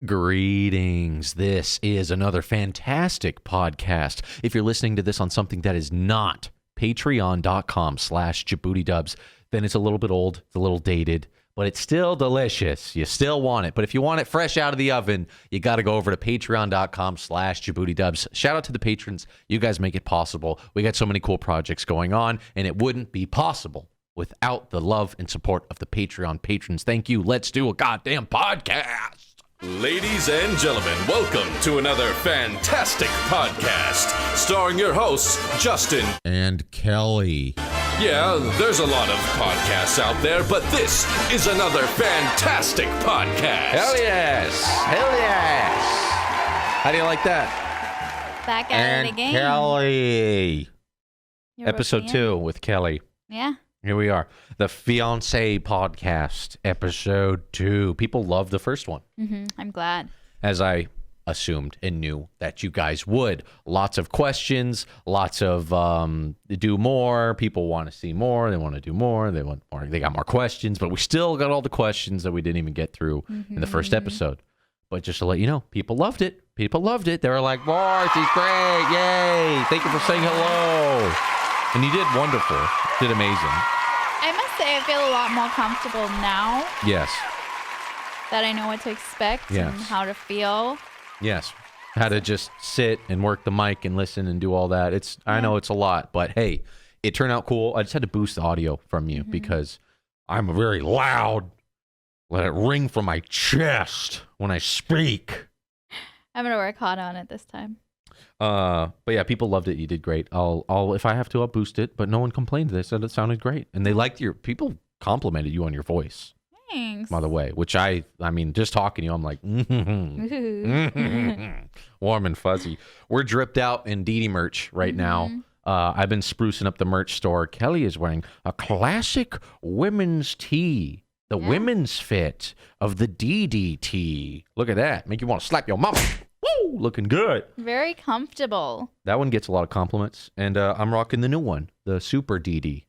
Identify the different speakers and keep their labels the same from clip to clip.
Speaker 1: Greetings. This is another fantastic podcast. If you're listening to this on something that is not patreon.com/JaboodyDubs, then it's a little bit old, it's a little dated, but it's still delicious. You still want it. But if you want it fresh out of the oven, you got to go over to patreon.com/JaboodyDubs. Shout out to the patrons. You guys make it possible. We got so many cool projects going on, and it wouldn't be possible without the love and support of the Patreon patrons. Thank you. Let's do a goddamn podcast.
Speaker 2: Ladies and gentlemen, welcome to another fantastic podcast starring your hosts, Justin
Speaker 1: and Kelly.
Speaker 2: Yeah, there's a lot of podcasts out there, but this is another fantastic podcast.
Speaker 1: Hell yes. Hell yes. How do you like that?
Speaker 3: Back at it again.
Speaker 1: Kelly.
Speaker 3: You're
Speaker 1: Episode
Speaker 3: roping
Speaker 1: 2 with Kelly.
Speaker 3: Yeah.
Speaker 1: Here we are. The Fiancé Podcast, Episode 2. People love the first one.
Speaker 3: I'm glad.
Speaker 1: As I assumed and knew that you guys would. Lots of questions, lots of do more. People want to see more. They want to do more. They want more. They got more questions, but we still got all the questions that we didn't even get through in the first episode. But just to let you know, people loved it. People loved it. They were like, "Boy, she's great. Yay. Thank you for saying hello." And you did wonderful. Did amazing.
Speaker 3: I must say I feel a lot more comfortable now
Speaker 1: Yes.
Speaker 3: that I know what to expect
Speaker 1: Yes.
Speaker 3: and how to feel.
Speaker 1: Yes. How to just sit and work the mic and listen and do all that. I know it's a lot, but hey, it turned out cool. I just had to boost the audio from you because I'm very loud. Let it ring from my chest when I speak.
Speaker 3: I'm going to work hard on it this time.
Speaker 1: But yeah, people loved it. You did great. I'll if I have to, I'll boost it. But no one complained. They said it sounded great, and they liked people complimented you on your voice.
Speaker 3: Thanks.
Speaker 1: By the way, which I mean, just talking to you, I'm like, warm and fuzzy. We're dripped out in Dee Dee merch right now. I've been sprucing up the merch store. Kelly is wearing a classic women's tee, the women's fit of the DDT. Look at that. Make you want to slap your mama. Woo! Looking good.
Speaker 3: Very comfortable.
Speaker 1: That one gets a lot of compliments. And I'm rocking the new one, the Super DD.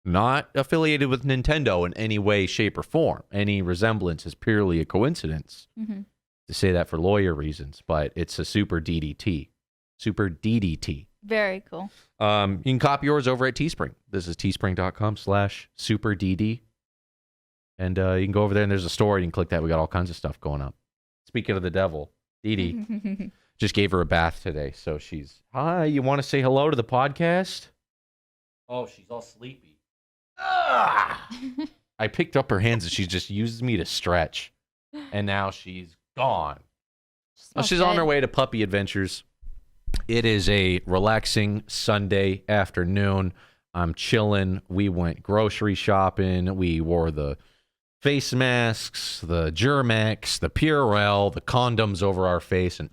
Speaker 1: Not affiliated with Nintendo in any way, shape, or form. Any resemblance is purely a coincidence. To say that for lawyer reasons, but it's a Super DDT. Super DDT.
Speaker 3: Very cool.
Speaker 1: You can copy yours over at Teespring. This is teespring.com/SuperDD. And you can go over there and there's a store. You can click that. We got all kinds of stuff going up. Speaking of the devil, Dee Dee just gave her a bath today. So she's, hi, you want to say hello to the podcast? Oh, she's all sleepy. I picked up her hands and she just uses me to stretch. And now she's gone. She's on her way to puppy adventures. It is a relaxing Sunday afternoon. I'm chilling. We went grocery shopping. We wore the face masks, the Germex, the Purell, the condoms over our face, and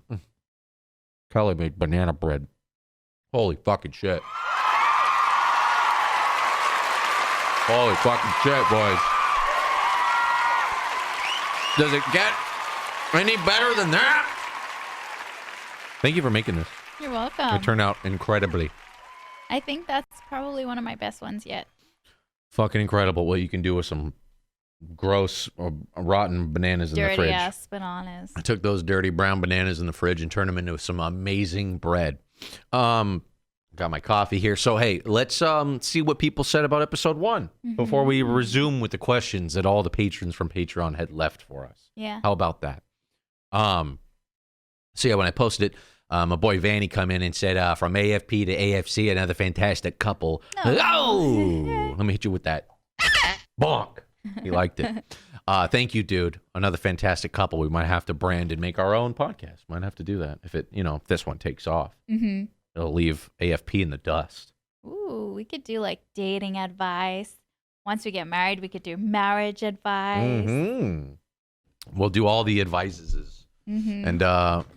Speaker 1: Kelly made banana bread. Holy fucking shit. Holy fucking shit, boys. Does it get any better than that? Thank you for making this.
Speaker 3: You're welcome.
Speaker 1: It turned out incredibly.
Speaker 3: I think that's probably one of my best ones yet.
Speaker 1: Fucking incredible what you can do with some gross or rotten bananas in the fridge.
Speaker 3: Dirty ass bananas.
Speaker 1: I took those dirty brown bananas in the fridge and turned them into some amazing bread. Got my coffee here. So, hey, let's see what people said about episode 1 before we resume with the questions that all the patrons from Patreon had left for us.
Speaker 3: Yeah.
Speaker 1: How about that? So, yeah, when I posted it, my boy Vanny come in and said, from AFP to AFC, another fantastic couple. Oh, let me hit you with that. Bonk. He liked it. Thank you, dude. Another fantastic couple. We might have to brand and make our own podcast. Might have to do that if if this one takes off. It'll leave AFP in the dust.
Speaker 3: Ooh, we could do like dating advice. Once we get married, we could do marriage advice.
Speaker 1: We'll do all the advices. And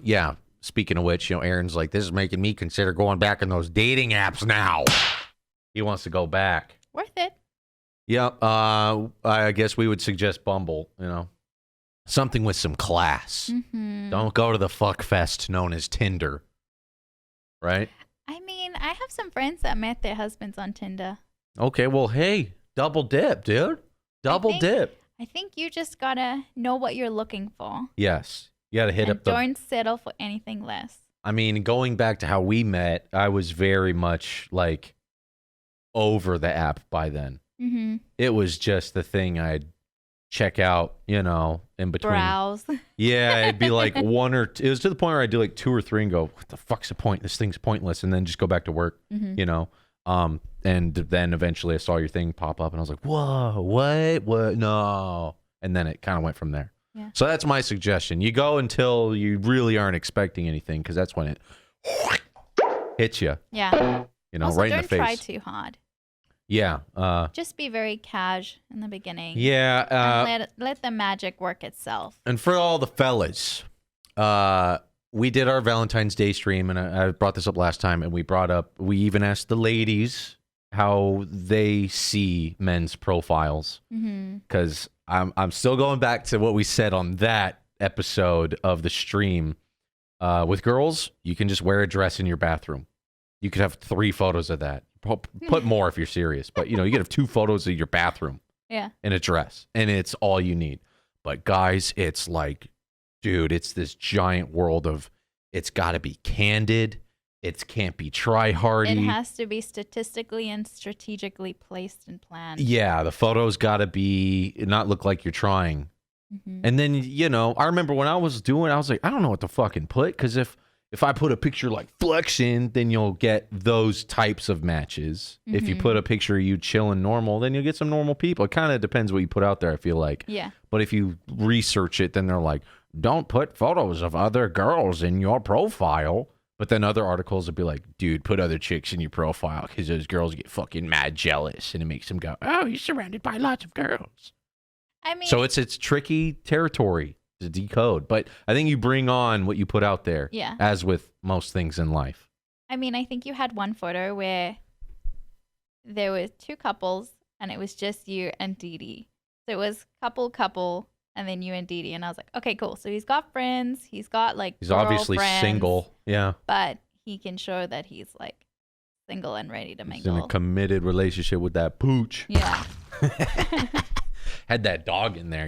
Speaker 1: yeah, speaking of which, Aaron's like, this is making me consider going back in those dating apps now. He wants to go back.
Speaker 3: Worth it.
Speaker 1: Yep. I guess we would suggest Bumble, something with some class. Don't go to the fuck fest known as Tinder. Right?
Speaker 3: I mean, I have some friends that met their husbands on Tinder.
Speaker 1: Okay, well, hey, double dip, dude. Double dip.
Speaker 3: I think you just gotta know what you're looking for.
Speaker 1: Yes. You got to hit
Speaker 3: And
Speaker 1: up the.
Speaker 3: don't settle for anything less.
Speaker 1: I mean, going back to how we met, I was very much like over the app by then.
Speaker 3: Mm-hmm.
Speaker 1: It was just the thing I'd check out, in between.
Speaker 3: Browse.
Speaker 1: Yeah, it'd be like one or two. It was to the point where I'd do like 2 or 3 and go, what the fuck's the point? This thing's pointless. And then just go back to work, And then eventually I saw your thing pop up and I was like, whoa, what? No. And then it kind of went from there.
Speaker 3: Yeah.
Speaker 1: So that's my suggestion. You go until you really aren't expecting anything because that's when it hits you.
Speaker 3: Yeah. Also,
Speaker 1: right in the face.
Speaker 3: don't try too hard.
Speaker 1: Yeah.
Speaker 3: Just be very cash in the beginning.
Speaker 1: Yeah.
Speaker 3: And let the magic work itself.
Speaker 1: And for all the fellas, we did our Valentine's Day stream, and I brought this up last time, and we even asked the ladies how they see men's profiles. Because I'm still going back to what we said on that episode of the stream. With girls, you can just wear a dress in your bathroom. You could have 3 photos of that. Put more if you're serious. But, you could have 2 photos of your bathroom in a dress, and it's all you need. But guys, it's like, dude, it's this giant world of it's got to be candid. It can't be try-hardy.
Speaker 3: It has to be statistically and strategically placed and planned.
Speaker 1: Yeah, the photos got to not look like you're trying. And then, I remember when I was doing, I was like, I don't know what to fucking put, because if I put a picture like flexing, then you'll get those types of matches. If you put a picture of you chilling normal, then you'll get some normal people. It kind of depends what you put out there, I feel like.
Speaker 3: Yeah.
Speaker 1: But if you research it, then they're like, don't put photos of other girls in your profile. But then other articles would be like, dude, put other chicks in your profile because those girls get fucking mad jealous and it makes them go, oh, you're surrounded by lots of girls.
Speaker 3: I mean,
Speaker 1: so it's tricky territory to decode. But I think you bring on what you put out there, as with most things in life.
Speaker 3: I mean, I think you had one photo where there were 2 couples and it was just you and Dee Dee. So it was couple, and then you and Dee Dee. And I was like, okay, cool. So he's got friends. He's got like
Speaker 1: he's obviously single. Yeah.
Speaker 3: But he can show that he's like single and ready to mingle.
Speaker 1: He's in a committed relationship with that pooch.
Speaker 3: Yeah.
Speaker 1: Had that dog in there,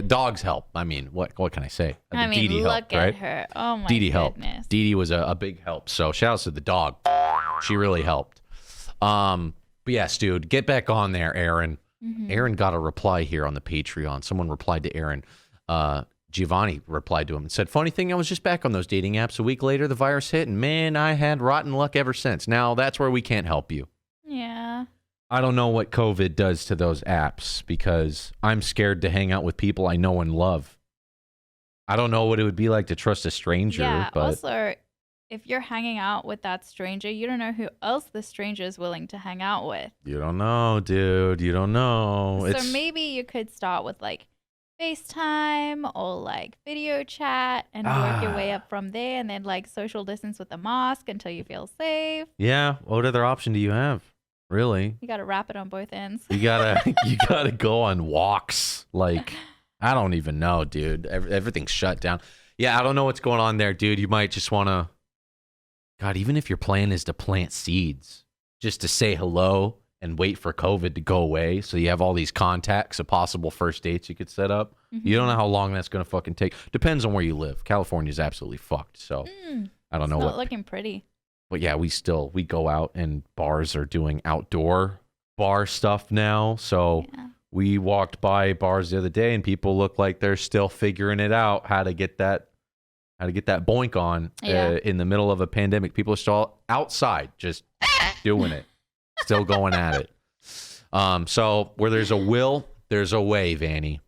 Speaker 1: dogs help. I mean, what can I say?
Speaker 3: Dee Dee
Speaker 1: look
Speaker 3: helped,
Speaker 1: at
Speaker 3: right? Her. Oh my
Speaker 1: Dee Dee
Speaker 3: goodness.
Speaker 1: helped. Dee Dee was a big help. So shout outs to the dog. She really helped. But yes, dude, get back on there, Aaron. Aaron got a reply here on the Patreon. Someone replied to Aaron. Giovanni replied to him and said, funny thing, I was just back on those dating apps. A week later, the virus hit, and man, I had rotten luck ever since. Now, that's where we can't help you.
Speaker 3: Yeah.
Speaker 1: I don't know what COVID does to those apps because I'm scared to hang out with people I know and love. I don't know what it would be like to trust a stranger.
Speaker 3: Yeah,
Speaker 1: but
Speaker 3: also, if you're hanging out with that stranger, you don't know who else the stranger is willing to hang out with.
Speaker 1: You don't know, dude. You don't know.
Speaker 3: So maybe you could start with like FaceTime or like video chat and work your way up from there, and then like social distance with a mask until you feel safe.
Speaker 1: Yeah. What other option do you have? Really?
Speaker 3: You got to wrap it on both ends.
Speaker 1: You gotta go on walks. Like, I don't even know, dude. Everything's shut down. Yeah, I don't know what's going on there, dude. You might just want to, God, even if your plan is to plant seeds, just to say hello and wait for COVID to go away, so you have all these contacts of possible first dates you could set up. You don't know how long that's going to fucking take. Depends on where you live. California's absolutely fucked, so I don't know
Speaker 3: it's
Speaker 1: what.
Speaker 3: not looking pretty.
Speaker 1: But yeah, we go out and bars are doing outdoor bar stuff now. So we walked by bars the other day and people look like they're still figuring it out how to get that boink on in the middle of a pandemic. People are still outside just doing it, still going at it. So where there's a will, there's a way, Vanny.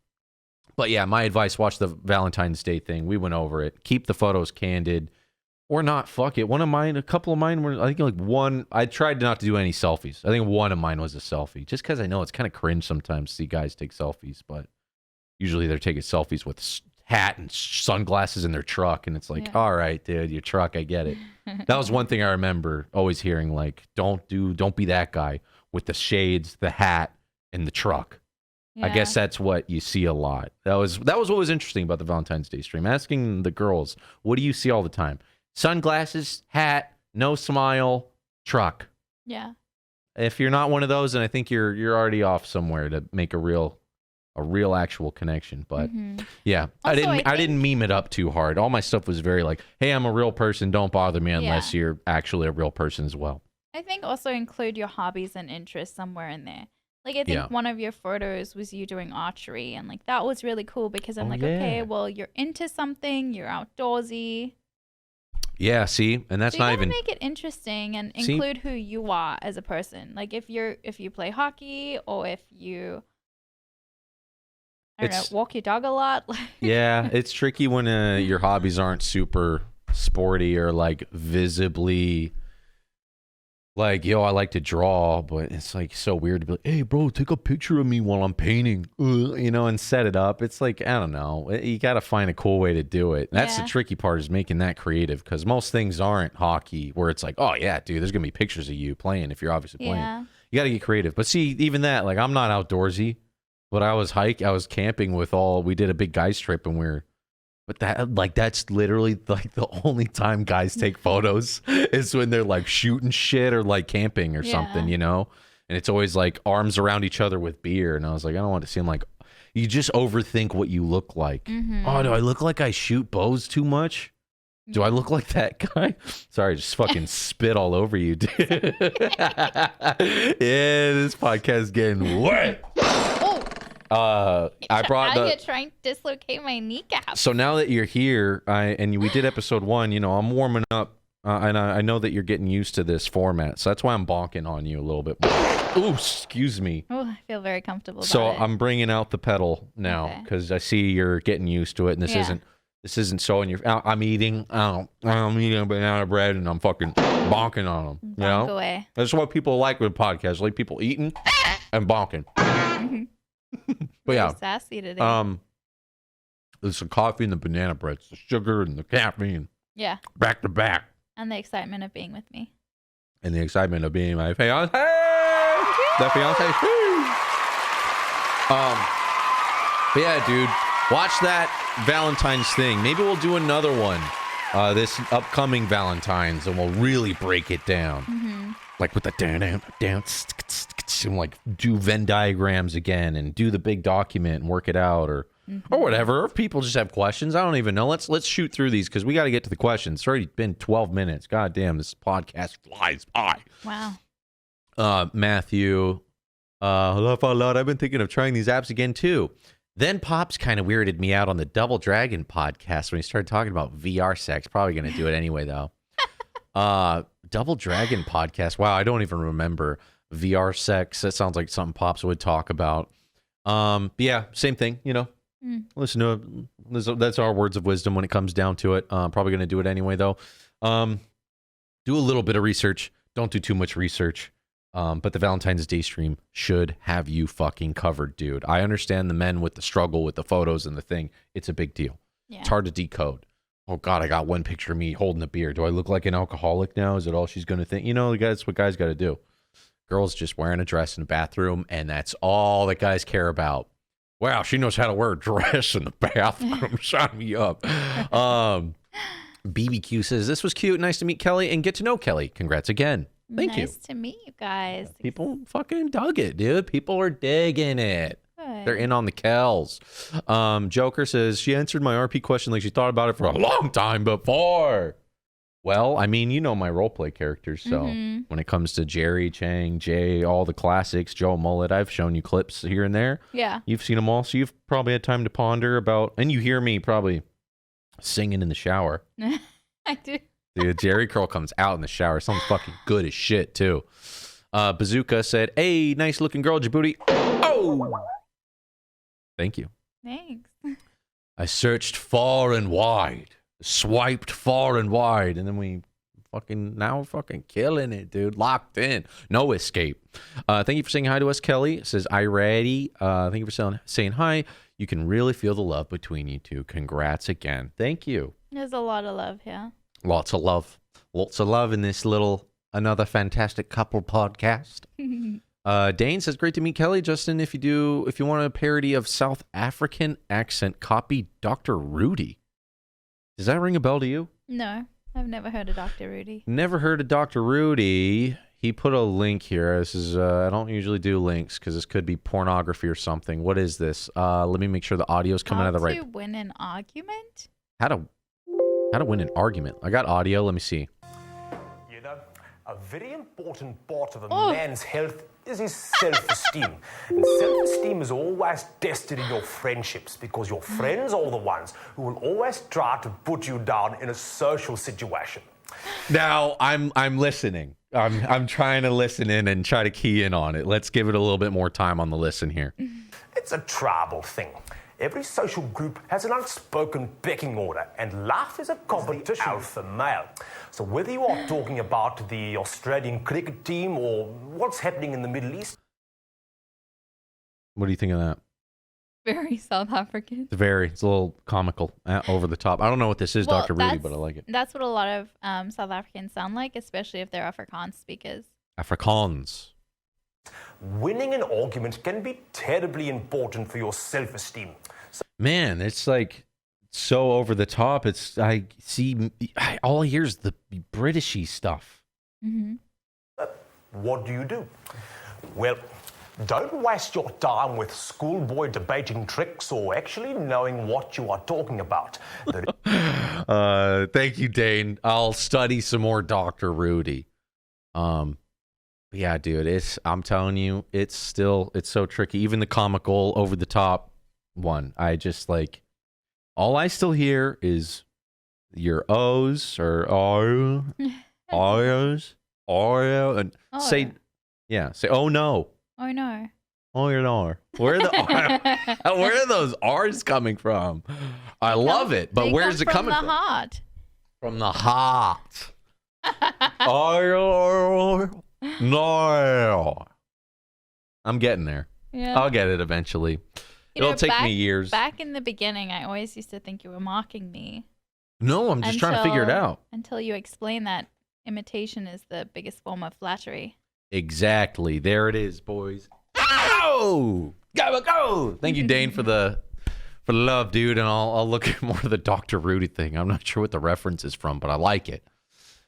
Speaker 1: But yeah, my advice, watch the Valentine's Day thing. We went over it. Keep the photos candid. Or not, fuck it. A couple of mine were, I think like one, I tried not to do any selfies. I think one of mine was a selfie. Just because I know it's kind of cringe sometimes to see guys take selfies, but usually they're taking selfies with hat and sunglasses in their truck. And it's like, all right, dude, your truck, I get it. That was one thing I remember always hearing, like, don't be that guy with the shades, the hat, and the truck. Yeah. I guess that's what you see a lot. That was what was interesting about the Valentine's Day stream. Asking the girls, what do you see all the time? Sunglasses, hat, no smile, truck.
Speaker 3: Yeah.
Speaker 1: If you're not one of those, then I think you're already off somewhere to make a real a real actual connection. But yeah,
Speaker 3: Also,
Speaker 1: I didn't meme it up too hard. All my stuff was very like, hey, I'm a real person. Don't bother me unless you're actually a real person as well.
Speaker 3: I think also include your hobbies and interests somewhere in there. Like, I think one of your photos was you doing archery, and like that was really cool because I'm okay, well, you're into something, you're outdoorsy.
Speaker 1: Yeah, see, and that's
Speaker 3: so
Speaker 1: not even
Speaker 3: make it interesting and include who you are as a person. Like if you play hockey or if you I don't know, walk your dog a lot.
Speaker 1: Yeah, it's tricky when your hobbies aren't super sporty or like visibly like, yo, I like to draw, but it's like so weird to be like, hey, bro, take a picture of me while I'm painting, you know, and set it up. It's like, I don't know. You got to find a cool way to do it. That's the tricky part is making that creative because most things aren't hockey where it's like, oh, yeah, dude, there's going to be pictures of you playing if you're obviously playing.
Speaker 3: Yeah.
Speaker 1: You got to get creative. But see, even that, like, I'm not outdoorsy, but I was camping with we did a big guys trip and but that's literally like the only time guys take photos is when they're like shooting shit or like camping or something, you know? And it's always like arms around each other with beer. And I was like, I don't want to seem like you just overthink what you look like. Oh, do I look like I shoot bows too much? Do I look like that guy? Sorry, I just fucking spit all over you, dude. Yeah, this podcast is getting wet. I brought
Speaker 3: trying to dislocate my kneecap.
Speaker 1: So now that you're here, we did episode 1, you know, I'm warming up, and I know that you're getting used to this format, so that's why I'm bonking on you a little bit more. Ooh, excuse me.
Speaker 3: Oh, I feel very comfortable.
Speaker 1: So I'm bringing out the pedal now because I see you're getting used to it, and this isn't so. And I'm eating a banana bread, and I'm fucking bonking on them. You know,
Speaker 3: away.
Speaker 1: That's what people like with podcasts, like people eating and bonking. But
Speaker 3: yeah, sassy today.
Speaker 1: There's the coffee and the banana bread, the sugar and the caffeine.
Speaker 3: Yeah.
Speaker 1: Back to back.
Speaker 3: And the excitement of being with me.
Speaker 1: And the excitement of being my fiance. The fiance. But yeah, dude, watch that Valentine's thing. Maybe we'll do another one this upcoming Valentine's, and we'll really break it down. Like with the dance. And like do Venn diagrams again and do the big document and work it out or whatever. Or if people just have questions, I don't even know. Let's shoot through these because we got to get to the questions. It's already been 12 minutes. God damn, this podcast flies by.
Speaker 3: Wow.
Speaker 1: Matthew, laugh out loud. I've been thinking of trying these apps again too. Then Pops kind of weirded me out on the Double Dragon podcast when he started talking about VR sex. Probably going to do it anyway though. Double Dragon podcast. Wow, I don't even remember. VR sex. That sounds like something Pops would talk about. But yeah, same thing, you know. Listen to it. That's our words of wisdom when it comes down to it. Probably going to do it anyway, though. Do a little bit of research. Don't do too much research. But the Valentine's Day stream should have you fucking covered, dude. I understand the men with the struggle with the photos and the thing. It's a big deal. Yeah. It's hard to decode. Oh, God, I got one picture of me holding a beer. Do I look like an alcoholic now? Is it all she's going to think? You know, that's what guys got to do. Girls just wearing a dress in the bathroom, and that's all that guys care about. Wow, she knows how to wear a dress in the bathroom. Sign me up. BBQ says, this was cute. Nice to meet Kelly and get to know Kelly. Congrats again. Thank you.
Speaker 3: Nice to meet you guys.
Speaker 1: People fucking dug it, dude. People are digging it. Good. They're in on the Kells. Joker says, she answered my RP question like she thought about it for a long time before. Well, I mean, you know my roleplay characters, so when it comes to Jerry, Chang, Jay, all the classics, Joe Mullet, I've shown you clips here and there.
Speaker 3: Yeah.
Speaker 1: You've seen them all, so you've probably had time to ponder about, and you hear me probably singing in the shower.
Speaker 3: I do.
Speaker 1: Dude, Jerry Curl comes out in the shower. Sounds fucking good as shit, too. Bazooka said, hey, nice looking girl, Jaboody. Oh! Thank you.
Speaker 3: Thanks.
Speaker 1: I searched far and wide. Swiped far and wide, and then we're fucking killing it, dude. Locked in, no escape. Thank you for saying hi to us. Kelly says, I ready. Thank you for saying hi. You can really feel the love between you two. Congrats again. Thank you.
Speaker 3: There's a lot of love here.
Speaker 1: Lots of love in this little another fantastic couple podcast. Dane says, great to meet Kelly. Justin, if you want a parody of South African accent, copy Dr. Rudy. Does that ring a bell to you?
Speaker 3: No, I've never heard of Dr. Rudy.
Speaker 1: Never heard of Dr. Rudy. he put a link here. This is I don't usually do links because this could be pornography or something. What is this? Let me make sure the audio's coming out of the right.
Speaker 3: How to win an argument?
Speaker 1: How to win an argument? I got audio. Let me see.
Speaker 4: You know, a very important part of a man's health is his self-esteem. And self-esteem is always tested in your friendships because your friends are the ones who will always try to put you down in a social situation.
Speaker 1: Now I'm listening. I'm trying to listen in and try to key in on it. Let's give it a little bit more time on the listen here.
Speaker 4: It's a tribal thing. Every social group has an unspoken pecking order, and life is a competition. Alpha male. So whether you are talking about the Australian cricket team or what's happening in the Middle East.
Speaker 1: What do you think of that?
Speaker 3: Very South African.
Speaker 1: It's a little comical, over the top. I don't know what this is,
Speaker 3: Well,
Speaker 1: Dr. Rudy, but I like it.
Speaker 3: That's what a lot of South Africans sound like, especially if they're Afrikaans speakers.
Speaker 1: Afrikaans.
Speaker 4: Winning an argument can be terribly important for your self-esteem.
Speaker 1: Man, it's like so over the top. All I hear is the Britishy stuff.
Speaker 3: Mm-hmm.
Speaker 4: What do? Well, don't waste your time with schoolboy debating tricks or actually knowing what you are talking about.
Speaker 1: Thank you, Dane. I'll study some more Dr. Rudy. Yeah, dude, I'm telling you, it's so tricky. Even the comical over the top one, I just like, all I still hear is your O's or O's, Oreo, and say, oh no.
Speaker 3: Oh no.
Speaker 1: Oh, you know. Where are those R's coming from? I love it, but where's it coming from?
Speaker 3: From the heart.
Speaker 1: From the heart. Oh, no. I'm getting there.
Speaker 3: Yeah.
Speaker 1: I'll get it eventually. It'll take me years.
Speaker 3: Back in the beginning, I always used to think you were mocking me.
Speaker 1: No, I'm just trying to figure it out.
Speaker 3: Until you explain that imitation is the biggest form of flattery.
Speaker 1: Exactly. There it is, boys. Go! Go! Thank you, Dane, for the love, dude. And I'll look at more of the Dr. Rudy thing. I'm not sure what the reference is from, but I like it.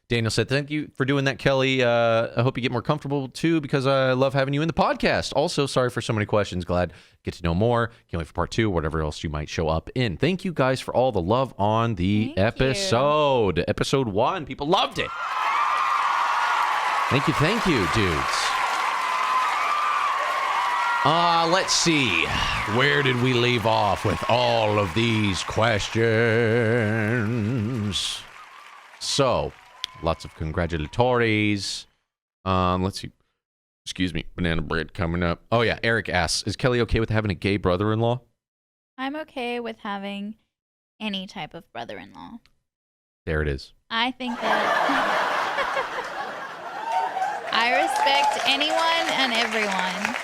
Speaker 1: Daniel said, thank you for doing that, Kelly. I hope you get more comfortable, too, because I love having you in the podcast. Also, sorry for so many questions. Glad to get to know more. Can't wait for part 2, whatever else you might show up in. Thank you, guys, for all the love on the episode. You. Episode 1. People loved it. Thank you, dudes. Let's see. Where did we leave off with all of these questions? So, lots of congratulatories. Let's see. Excuse me. Banana bread coming up. Oh, yeah. Eric asks, is Kelly okay with having a gay brother-in-law?
Speaker 3: I'm okay with having any type of brother-in-law.
Speaker 1: There it is.
Speaker 3: I think that I respect anyone and everyone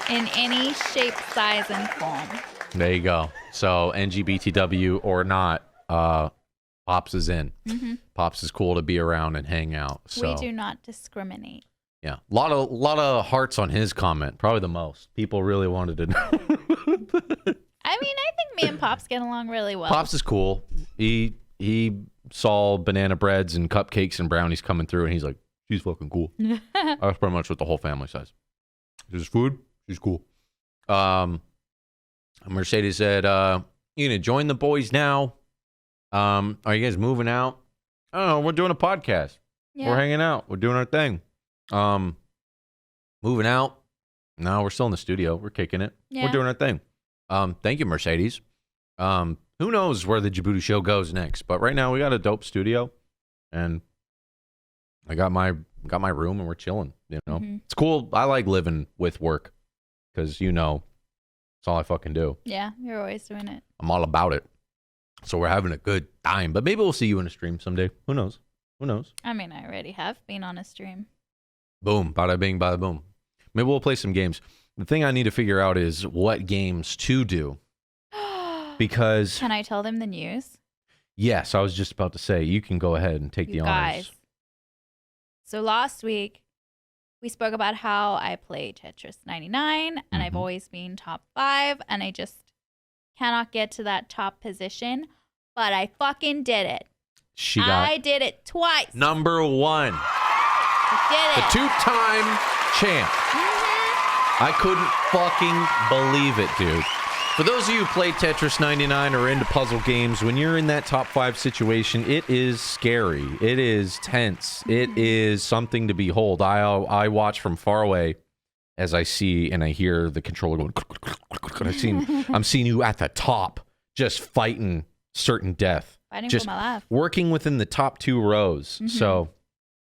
Speaker 3: in any shape, size, and form.
Speaker 1: There you go. So, NGBTW or not, Pops is in. Mm-hmm. Pops is cool to be around and hang out. So.
Speaker 3: We do not discriminate.
Speaker 1: Yeah, a lot of hearts on his comment. Probably the most. People really wanted to know.
Speaker 3: I mean, I think me and Pops get along really well.
Speaker 1: Pops is cool. He saw banana breads and cupcakes and brownies coming through, and he's like, she's fucking cool. That's pretty much what the whole family says. This is food. She's cool. Mercedes said, you gonna join the boys now? Are you guys moving out? Oh, we're doing a podcast. Yeah. We're hanging out. We're doing our thing. Moving out. No, we're still in the studio. We're kicking it. Yeah. We're doing our thing. Thank you, Mercedes. Who knows where the Jaboody show goes next? But right now we got a dope studio, and I got my room, and we're chilling. You know, It's cool. I like living with work because it's all I fucking do.
Speaker 3: Yeah, you're always doing it.
Speaker 1: I'm all about it. So we're having a good time. But maybe we'll see you in a stream someday. Who knows?
Speaker 3: I mean, I already have been on a stream.
Speaker 1: Boom. Bada bing, bada boom. Maybe we'll play some games. The thing I need to figure out is what games to do. Because...
Speaker 3: Can I tell them the news?
Speaker 1: Yes, I was just about to say, you can go ahead and take the honors.
Speaker 3: So last week, we spoke about how I play Tetris 99, and I've always been top 5, and I just cannot get to that top position, but I fucking did it. I did it twice.
Speaker 1: Number 1.
Speaker 3: We did
Speaker 1: The
Speaker 3: it.
Speaker 1: two-time champ. I couldn't fucking believe it, dude. For those of you who play Tetris 99 or into puzzle games, when you're in that top 5 situation, it is scary. It is tense. It is something to behold. I watch from far away as I see and I hear the controller going. I'm seeing you at the top, just fighting certain death.
Speaker 3: Fighting
Speaker 1: Just
Speaker 3: for my life.
Speaker 1: working within the top 2 rows. So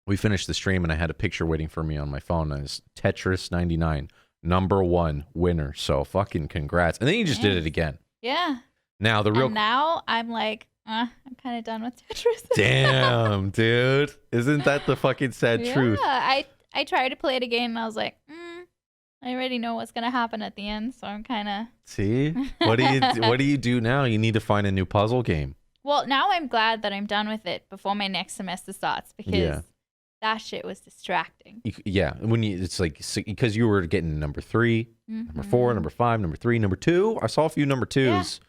Speaker 1: we finished the stream and I had a picture waiting for me on my phone. And it's Tetris 99, #1 winner. So fucking congrats. And then you just did it again.
Speaker 3: Yeah.
Speaker 1: Now the real
Speaker 3: And now I'm like, I'm kind of done with Tetris.
Speaker 1: damn, dude. Isn't that the fucking sad truth?
Speaker 3: I tried to play it again and I was like, I already know what's gonna happen at the end, so I'm kind of.
Speaker 1: See, what do you do now? You need to find a new puzzle game.
Speaker 3: Well, now I'm glad that I'm done with it before my next semester starts because that shit was distracting.
Speaker 1: Yeah, when it's like because you were getting number 3, number 4, number 5, number 3, number 2. I saw a few number 2s,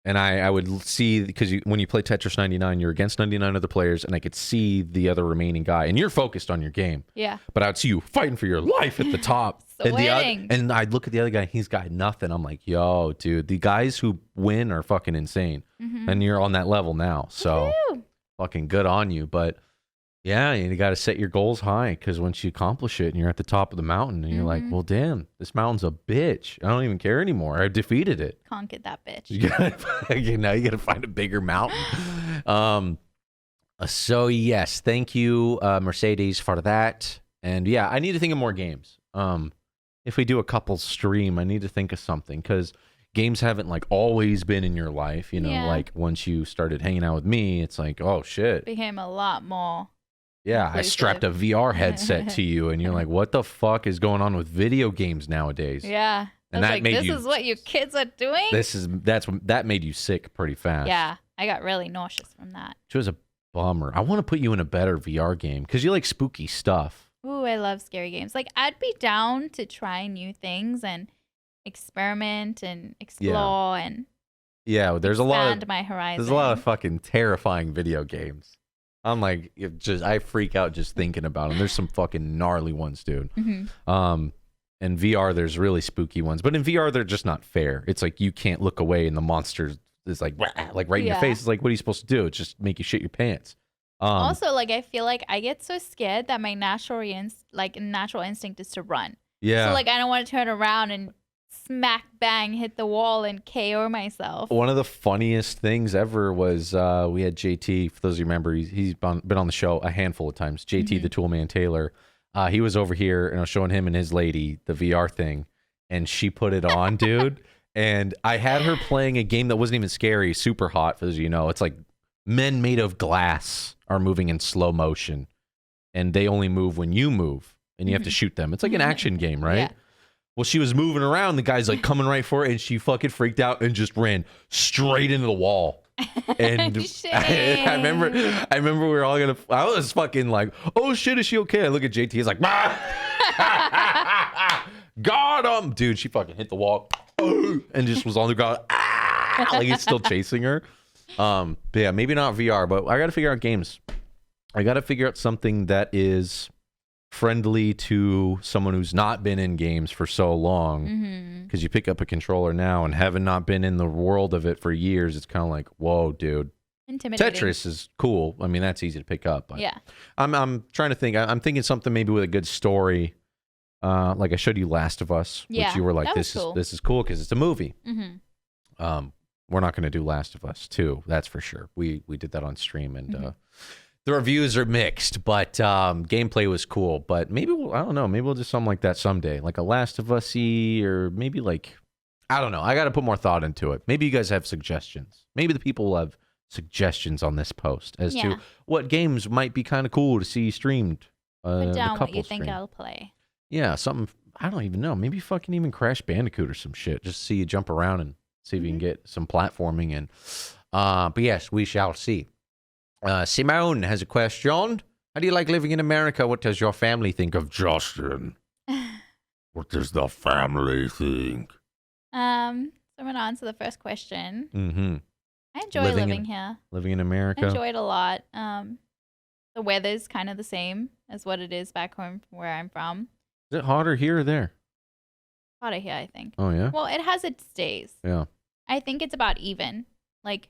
Speaker 1: and I would see because when you play Tetris 99, you're against 99 other players, and I could see the other remaining guy, and you're focused on your game.
Speaker 3: Yeah.
Speaker 1: But I'd see you fighting for your life at the top,
Speaker 3: Sweating.
Speaker 1: and I'd look at the other guy, he's got nothing. I'm like, yo, dude, the guys who win are fucking insane, and you're on that level now, so fucking good on you, but. Yeah, you got to set your goals high because once you accomplish it and you're at the top of the mountain and you're like, well, damn, this mountain's a bitch. I don't even care anymore. I defeated it.
Speaker 3: Conquered that bitch.
Speaker 1: Now you got to find a bigger mountain. So, yes, thank you, Mercedes, for that. And, yeah, I need to think of more games. If we do a couple stream, I need to think of something because games haven't, like, always been in your life. You know, like, once you started hanging out with me, it's like, oh, shit.
Speaker 3: Became a lot more.
Speaker 1: Yeah, I strapped a VR headset to you, and you're like, "What the fuck is going on with video games nowadays?"
Speaker 3: Yeah,
Speaker 1: and that made
Speaker 3: this is what you kids are doing.
Speaker 1: That made you sick pretty fast.
Speaker 3: Yeah, I got really nauseous from that.
Speaker 1: Which was a bummer. I want to put you in a better VR game because you like spooky stuff.
Speaker 3: Ooh, I love scary games. Like I'd be down to try new things and experiment and explore and
Speaker 1: there's a lot of
Speaker 3: my horizon.
Speaker 1: There's a lot of fucking terrifying video games. I'm like, I freak out just thinking about them. There's some fucking gnarly ones, dude. In VR, there's really spooky ones, but in VR, they're just not fair. It's like you can't look away, and the monster is like right in your face. It's like, what are you supposed to do? It's just make you shit your pants.
Speaker 3: Also, like I feel like I get so scared that my natural instinct is to run.
Speaker 1: Yeah.
Speaker 3: So like I don't want to turn around and smack bang hit the wall and KO myself.
Speaker 1: One of the funniest things ever was we had JT. For those of you who remember, he's been on the show a handful of times. JT, the Toolman Taylor. He was over here, and I was showing him and his lady the VR thing, and she put it on, dude. And I had her playing a game that wasn't even scary, Super Hot. For those of you who know, it's like men made of glass are moving in slow motion, and they only move when you move, and you have to shoot them. It's like an action game, right? Yeah. Well, she was moving around. The guy's like coming right for it, and she fucking freaked out and just ran straight into the wall. And I remember we were all gonna. I was fucking like, "Oh shit, is she okay?" I look at JT. He's like, "Got him, dude." She fucking hit the wall and just was on the ground. Like he's still chasing her. But yeah, maybe not VR, but I got to figure out games. I got to figure out something that is friendly to someone who's not been in games for so long, because you pick up a controller now and having not been in the world of it for years, it's kind of like, whoa, dude.
Speaker 3: Intimidating.
Speaker 1: Tetris is cool. I mean, that's easy to pick up. But
Speaker 3: yeah.
Speaker 1: I'm trying to think. I'm thinking something maybe with a good story. Like I showed you Last of Us, which you were like, this is cool because it's a movie. We're not going to do Last of Us 2, that's for sure. We did that on stream, and the reviews are mixed, but gameplay was cool. But maybe I don't know. Maybe we'll do something like that someday, like a Last of Us-y, or maybe like, I don't know. I got to put more thought into it. Maybe you guys have suggestions. Maybe the people will have suggestions on this post as to what games might be kind of cool to see streamed.
Speaker 3: Put down what you think I'll play.
Speaker 1: Yeah, something. I don't even know. Maybe fucking even Crash Bandicoot or some shit. Just see you jump around and see if you can get some platforming in. But yes, we shall see. Simone has a question. How do you like living in America? What does your family think of Justin? What does the family think?
Speaker 3: So I'm going to answer the first question. I enjoy living here.
Speaker 1: Living in America.
Speaker 3: I enjoy it a lot. The the weather's kind of the same as what it is back home from where I'm from.
Speaker 1: Is it hotter here or there?
Speaker 3: Hotter here, I think.
Speaker 1: Oh, yeah?
Speaker 3: Well, it has its days.
Speaker 1: Yeah.
Speaker 3: I think it's about even. Like,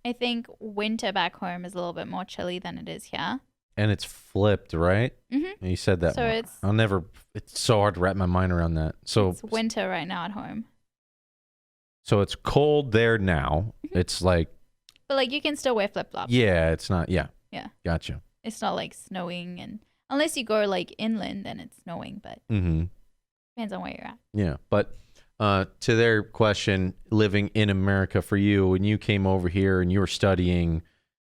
Speaker 3: I think winter back home is a little bit more chilly than it is here.
Speaker 1: And it's flipped, right?
Speaker 3: Mm-hmm.
Speaker 1: You said that.
Speaker 3: So
Speaker 1: it's so hard to wrap my mind around that. So
Speaker 3: it's winter right now at home.
Speaker 1: So it's cold there now. It's like,
Speaker 3: but like you can still wear flip flops.
Speaker 1: yeah, it's not. Yeah.
Speaker 3: Yeah.
Speaker 1: Gotcha.
Speaker 3: It's not like snowing, and unless you go like inland, then it's snowing. But depends on where you're at.
Speaker 1: Yeah, but to their question, living in America for you, when you came over here and you were studying,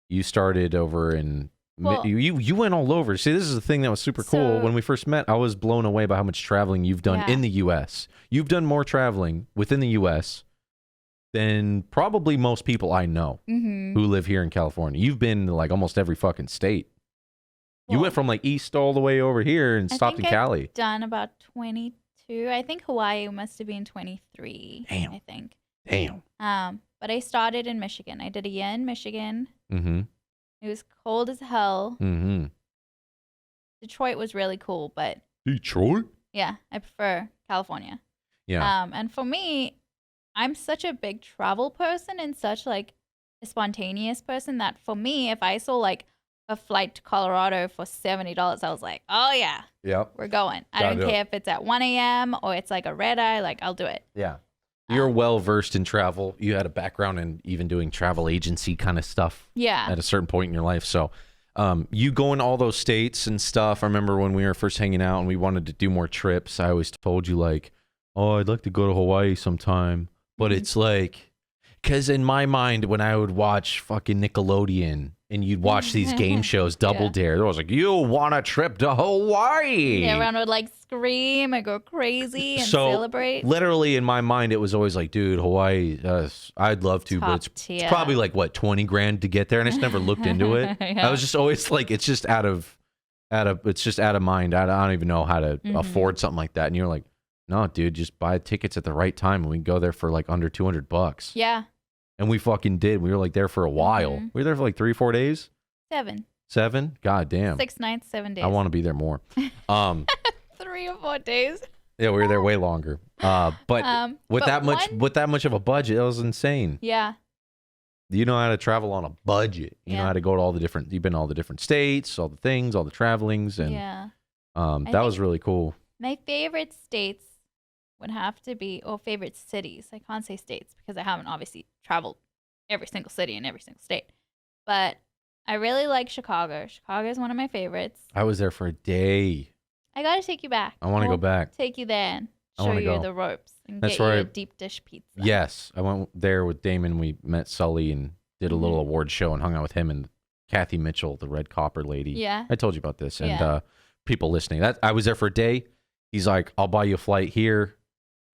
Speaker 1: you started over in.
Speaker 3: Well,
Speaker 1: you went all over. See, this is the thing that was super cool.
Speaker 3: So-
Speaker 1: When we first met, I was blown away by how much traveling you've done
Speaker 3: Yeah.
Speaker 1: in the U.S. You've done more traveling within the U.S. than probably most people I know
Speaker 3: Mm-hmm.
Speaker 1: who live here in California. You've been to like almost every fucking state. You
Speaker 3: Well,
Speaker 1: went from like east all the way over here and
Speaker 3: I
Speaker 1: stopped in
Speaker 3: think
Speaker 1: Cali.
Speaker 3: I've done about 22. I think Hawaii must have been 23.
Speaker 1: Damn.
Speaker 3: I think.
Speaker 1: Damn.
Speaker 3: But I started in Michigan. I did a year in Michigan.
Speaker 1: Mm-hmm.
Speaker 3: It was cold as hell.
Speaker 1: Mm-hmm.
Speaker 3: Detroit was really cool, but
Speaker 1: Detroit?
Speaker 3: yeah, I prefer California.
Speaker 1: Yeah.
Speaker 3: And for me, I'm such a big travel person and such like a spontaneous person that for me, if I saw like a flight to Colorado for $70, I was like, oh yeah,
Speaker 1: Yep.
Speaker 3: we're going. I
Speaker 1: Gotta
Speaker 3: don't
Speaker 1: do it.
Speaker 3: care if it's at 1 a.m. or it's like a red eye, like I'll do it.
Speaker 1: Yeah. You're well versed in travel. You had a background in even doing travel agency kind of stuff
Speaker 3: Yeah.
Speaker 1: at a certain point in your life. So you go in all those states and stuff. I remember when we were first hanging out and we wanted to do more trips, I always told you like, oh, I'd like to go to Hawaii sometime. But it's like, because in my mind, when I would watch fucking Nickelodeon and you'd watch these game shows, Double
Speaker 3: Yeah.
Speaker 1: Dare, I was like, you want a trip to Hawaii?
Speaker 3: Yeah, everyone would like scream and go crazy and
Speaker 1: So,
Speaker 3: celebrate.
Speaker 1: Literally in my mind, it was always like, dude, Hawaii, I'd love to, but
Speaker 3: Top
Speaker 1: it's
Speaker 3: tier.
Speaker 1: probably like what, 20 grand to get there, and I just never looked into it.
Speaker 3: Yeah.
Speaker 1: I was just always like, it's just out of mind. I don't even know how to
Speaker 3: Mm-hmm.
Speaker 1: afford something like that. And you're like, no, dude, just buy tickets at the right time, and we can go there for like under $200.
Speaker 3: Yeah.
Speaker 1: And we fucking did. We were like there for a while.
Speaker 3: Mhm.
Speaker 1: We were there for like 3-4 days,
Speaker 3: 7.
Speaker 1: 7. God damn,
Speaker 3: 6 nights, 7 days.
Speaker 1: I want to be there more.
Speaker 3: 3 or 4 days.
Speaker 1: Yeah, we were there way longer. But with
Speaker 3: but
Speaker 1: that much of a budget, that was insane.
Speaker 3: Yeah.
Speaker 1: You know how to travel on a budget. You know
Speaker 3: Yeah.
Speaker 1: how to go to all the different. You've been to all the different states, all the things, all the travelings, and
Speaker 3: Yeah.
Speaker 1: that was really cool.
Speaker 3: My favorite states would have to be, or favorite cities. I can't say states because I haven't obviously traveled every single city in every single state. But I really like Chicago. Chicago is one of my favorites.
Speaker 1: I was there for a day.
Speaker 3: I got to take you back.
Speaker 1: I want to go
Speaker 3: We'll
Speaker 1: back.
Speaker 3: Take you there and
Speaker 1: I
Speaker 3: show
Speaker 1: wanna
Speaker 3: you
Speaker 1: go.
Speaker 3: the ropes and
Speaker 1: That's
Speaker 3: get you
Speaker 1: where
Speaker 3: a
Speaker 1: I-
Speaker 3: deep dish pizza.
Speaker 1: Yes, I went there with Damon. We met Sully and did a little
Speaker 3: Mhm.
Speaker 1: award show and hung out with him and Kathy Mitchell, the red copper lady.
Speaker 3: Yeah.
Speaker 1: I told you about this, and
Speaker 3: Yeah.
Speaker 1: people listening. That I was there for a day. He's like, "I'll buy you a flight here.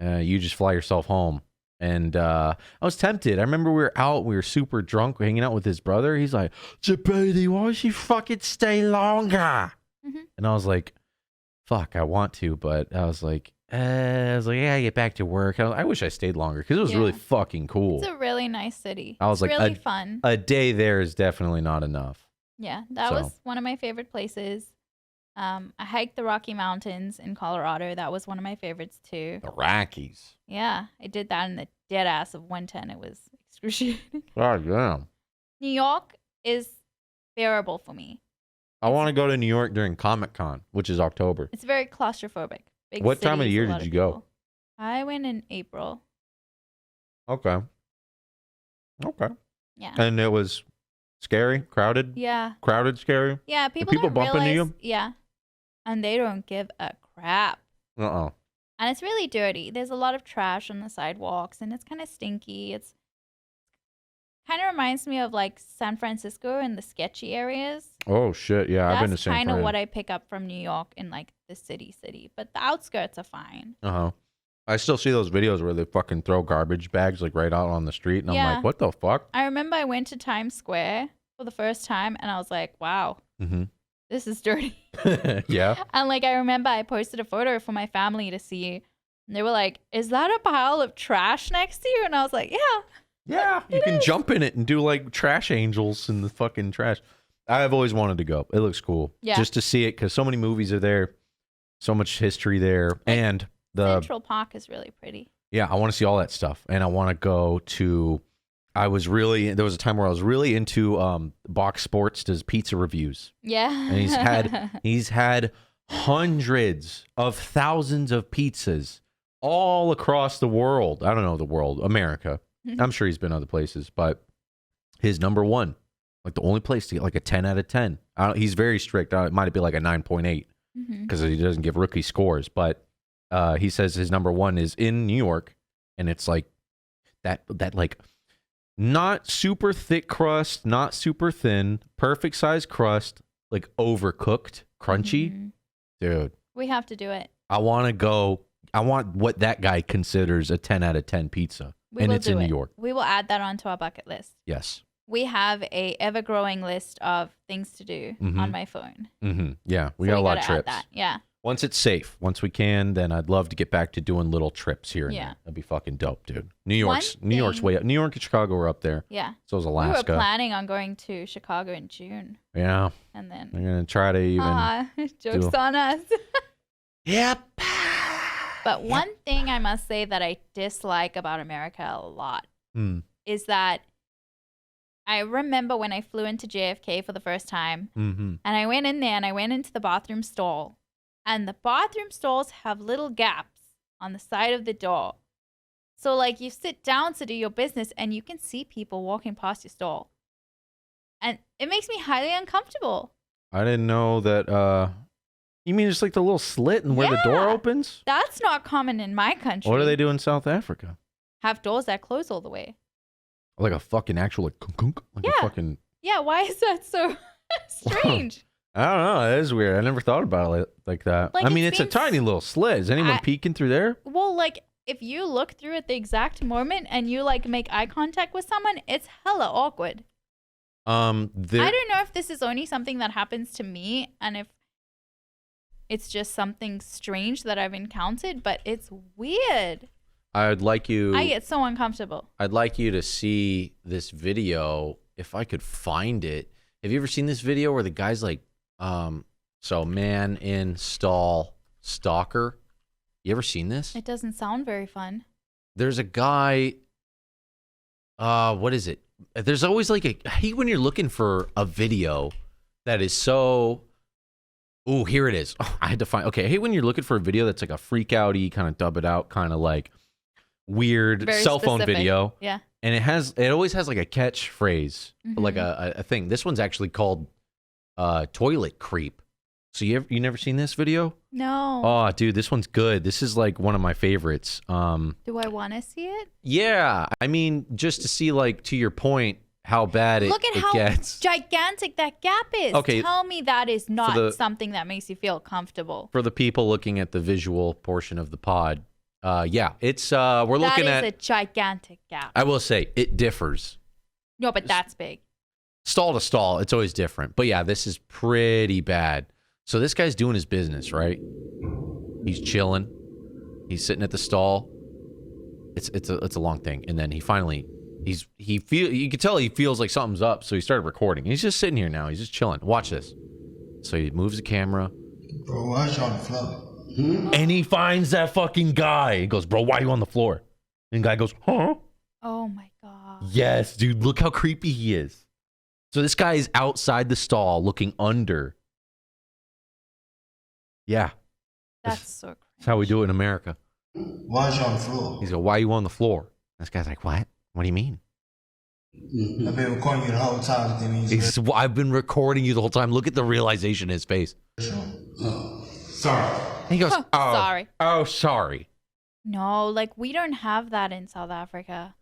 Speaker 1: You just fly yourself home." And I was tempted. I remember we were out. We were super drunk, hanging out with his brother. He's like, "Jaboody, why don't you fucking stay longer?"
Speaker 3: Mhm.
Speaker 1: And I was like, "Fuck, I want to," but I was like, "Yeah, get back to work." I wish I stayed longer because it was really
Speaker 3: Yeah.
Speaker 1: fucking cool.
Speaker 3: It's a really nice city.
Speaker 1: I was
Speaker 3: It's
Speaker 1: like,
Speaker 3: really fun.
Speaker 1: A day there is definitely not enough.
Speaker 3: Yeah, that
Speaker 1: So-
Speaker 3: was one of my favorite places. I hiked the Rocky Mountains in Colorado. That was one of my favorites too.
Speaker 1: The Rockies.
Speaker 3: Yeah, I did that in the dead ass of winter and it was excruciating.
Speaker 1: God damn.
Speaker 3: New York is bearable for me.
Speaker 1: I want to go to New York during Comic Con, which is October.
Speaker 3: It's very claustrophobic. Big
Speaker 1: What time of
Speaker 3: cities,
Speaker 1: the year
Speaker 3: a lot
Speaker 1: did
Speaker 3: of
Speaker 1: you go?
Speaker 3: people. I went in April.
Speaker 1: Okay. Okay.
Speaker 3: Yeah.
Speaker 1: And it was scary, crowded,
Speaker 3: Yeah.
Speaker 1: crowded, scary.
Speaker 3: Yeah, people
Speaker 1: people
Speaker 3: don't
Speaker 1: bumping into
Speaker 3: realize,
Speaker 1: you?
Speaker 3: Yeah. And they don't give a crap.
Speaker 1: Uh-uh.
Speaker 3: And it's really dirty. There's a lot of trash on the sidewalks and it's kind of stinky. It's kind of reminds me of like San Francisco and the sketchy areas.
Speaker 1: Oh shit! Yeah, I've been to
Speaker 3: That's
Speaker 1: San
Speaker 3: kind of
Speaker 1: Fran.
Speaker 3: what I pick up from New York in like the city. But the outskirts are fine.
Speaker 1: Uh-huh. I still see those videos where they fucking throw garbage bags like right out on the street, and I'm
Speaker 3: Yeah.
Speaker 1: like, what the fuck?
Speaker 3: I remember I went to Times Square for the first time and I was like, wow,
Speaker 1: Mm-hmm.
Speaker 3: this is dirty.
Speaker 1: Yeah.
Speaker 3: And like I remember I posted a photo for my family to see. And they were like, is that a pile of trash next to you? And I was like, yeah.
Speaker 1: Yeah. You can jump in it and do like trash angels in the fucking trash. I've always wanted to go. It looks cool.
Speaker 3: Yeah.
Speaker 1: Just to see it because so many movies are there, so much history there, and
Speaker 3: Central Park is really pretty.
Speaker 1: Yeah, I want to see all that stuff, and I want to go to. There was a time where I was really into Box Sports does pizza reviews.
Speaker 3: Yeah.
Speaker 1: And he's had hundreds of thousands of pizzas all across the world. I don't know the world, America. I'm sure he's been other places, but his number one, like the only place to get like a 10 out of 10. He's very strict. It might be like a 9.8 because he doesn't give rookie scores, but he says his number one is in New York, and it's like that like not super thick crust, not super thin, perfect size crust, like overcooked, crunchy. Dude,
Speaker 3: we have to do it.
Speaker 1: I want to go. I want what that guy considers a 10 out of 10 pizza, and it's in New York.
Speaker 3: We will add that onto our bucket list.
Speaker 1: Yes.
Speaker 3: We have a ever-growing list of things to do on my phone.
Speaker 1: Yeah, we got a lot of trips.
Speaker 3: That. Yeah.
Speaker 1: Once it's safe, once we can, then I'd love to get back to doing little trips here and there. That'd be fucking dope, dude. New York's way up. New York and Chicago are up there.
Speaker 3: Yeah.
Speaker 1: So is Alaska.
Speaker 3: We were planning on going to Chicago in June.
Speaker 1: Yeah.
Speaker 3: And then
Speaker 1: I'm gonna try to even.
Speaker 3: Jokes on us.
Speaker 1: Yep.
Speaker 3: But one thing I must say that I dislike about America a lot is that I remember when I flew into JFK for the first time, and I went in there and I went into the bathroom stall. And the bathroom stalls have little gaps on the side of the door. So, like, you sit down to do your business and you can see people walking past your stall. And it makes me highly uncomfortable.
Speaker 1: I didn't know that. You mean just like the little slit and where the door opens?
Speaker 3: That's not common in my country.
Speaker 1: What do they do in South Africa?
Speaker 3: Have doors that close all the way.
Speaker 1: Like a fucking actual, like, kunk, like a fucking.
Speaker 3: Yeah, why is that so strange?
Speaker 1: I don't know. That is weird. I never thought about it like that.
Speaker 3: Like,
Speaker 1: I mean, it's a tiny little slit. Is anyone peeking through there?
Speaker 3: Well, like, if you look through at the exact moment and you, like, make eye contact with someone, it's hella awkward. I don't know if this is only something that happens to me and if it's just something strange that I've encountered, but it's weird.
Speaker 1: I
Speaker 3: get so uncomfortable.
Speaker 1: I'd like you to see this video if I could find it. Have you ever seen this video where the guy's like, man in stall stalker? You ever seen this?
Speaker 3: It doesn't sound very fun.
Speaker 1: There's a guy, what is it? There's always like I hate when you're looking for a video that is so, here it is. Oh, I had to find, I hate when you're looking for a video that's like a freak out-y, kind of dub it out, kind of like weird
Speaker 3: very
Speaker 1: cell phone
Speaker 3: specific.
Speaker 1: video.
Speaker 3: Yeah.
Speaker 1: And it always has like a catchphrase, like a thing. This one's actually called toilet creep. So you never seen this video?
Speaker 3: No.
Speaker 1: Oh, dude, this one's good. This is like one of my favorites.
Speaker 3: Do I want to see it?
Speaker 1: Yeah, I mean, just to see, like, to your point, how bad it gets.
Speaker 3: Look at how gigantic that gap is.
Speaker 1: Okay.
Speaker 3: Tell me that is not something that makes you feel comfortable.
Speaker 1: For the people looking at the visual portion of the pod, it's we're looking at.
Speaker 3: That is a gigantic gap.
Speaker 1: I will say it differs.
Speaker 3: No, but that's big.
Speaker 1: Stall to stall, it's always different. But yeah, this is pretty bad. So this guy's doing his business, right? He's chilling. He's sitting at the stall. It's a long thing, and then he finally you can tell he feels like something's up, so he started recording. He's just sitting here now. He's just chilling. Watch this. So he moves the camera.
Speaker 5: Bro, why is you on the floor?
Speaker 1: And he finds that fucking guy. He goes, bro, why are you on the floor? And the guy goes, huh?
Speaker 3: Oh my God.
Speaker 1: Yes, dude, look how creepy he is. So this guy is outside the stall looking under. Yeah.
Speaker 3: That's so crazy.
Speaker 1: That's how we do it in America.
Speaker 5: Why is you on the floor?
Speaker 1: He's like, why are you on the floor? This guy's like, what? What do you mean?
Speaker 5: I've been recording you the whole time.
Speaker 1: I've been recording you the whole time. Look at the realization in his face.
Speaker 5: Sorry.
Speaker 1: And he goes, oh,
Speaker 3: sorry.
Speaker 1: Oh, sorry.
Speaker 3: No, like we don't have that in South Africa.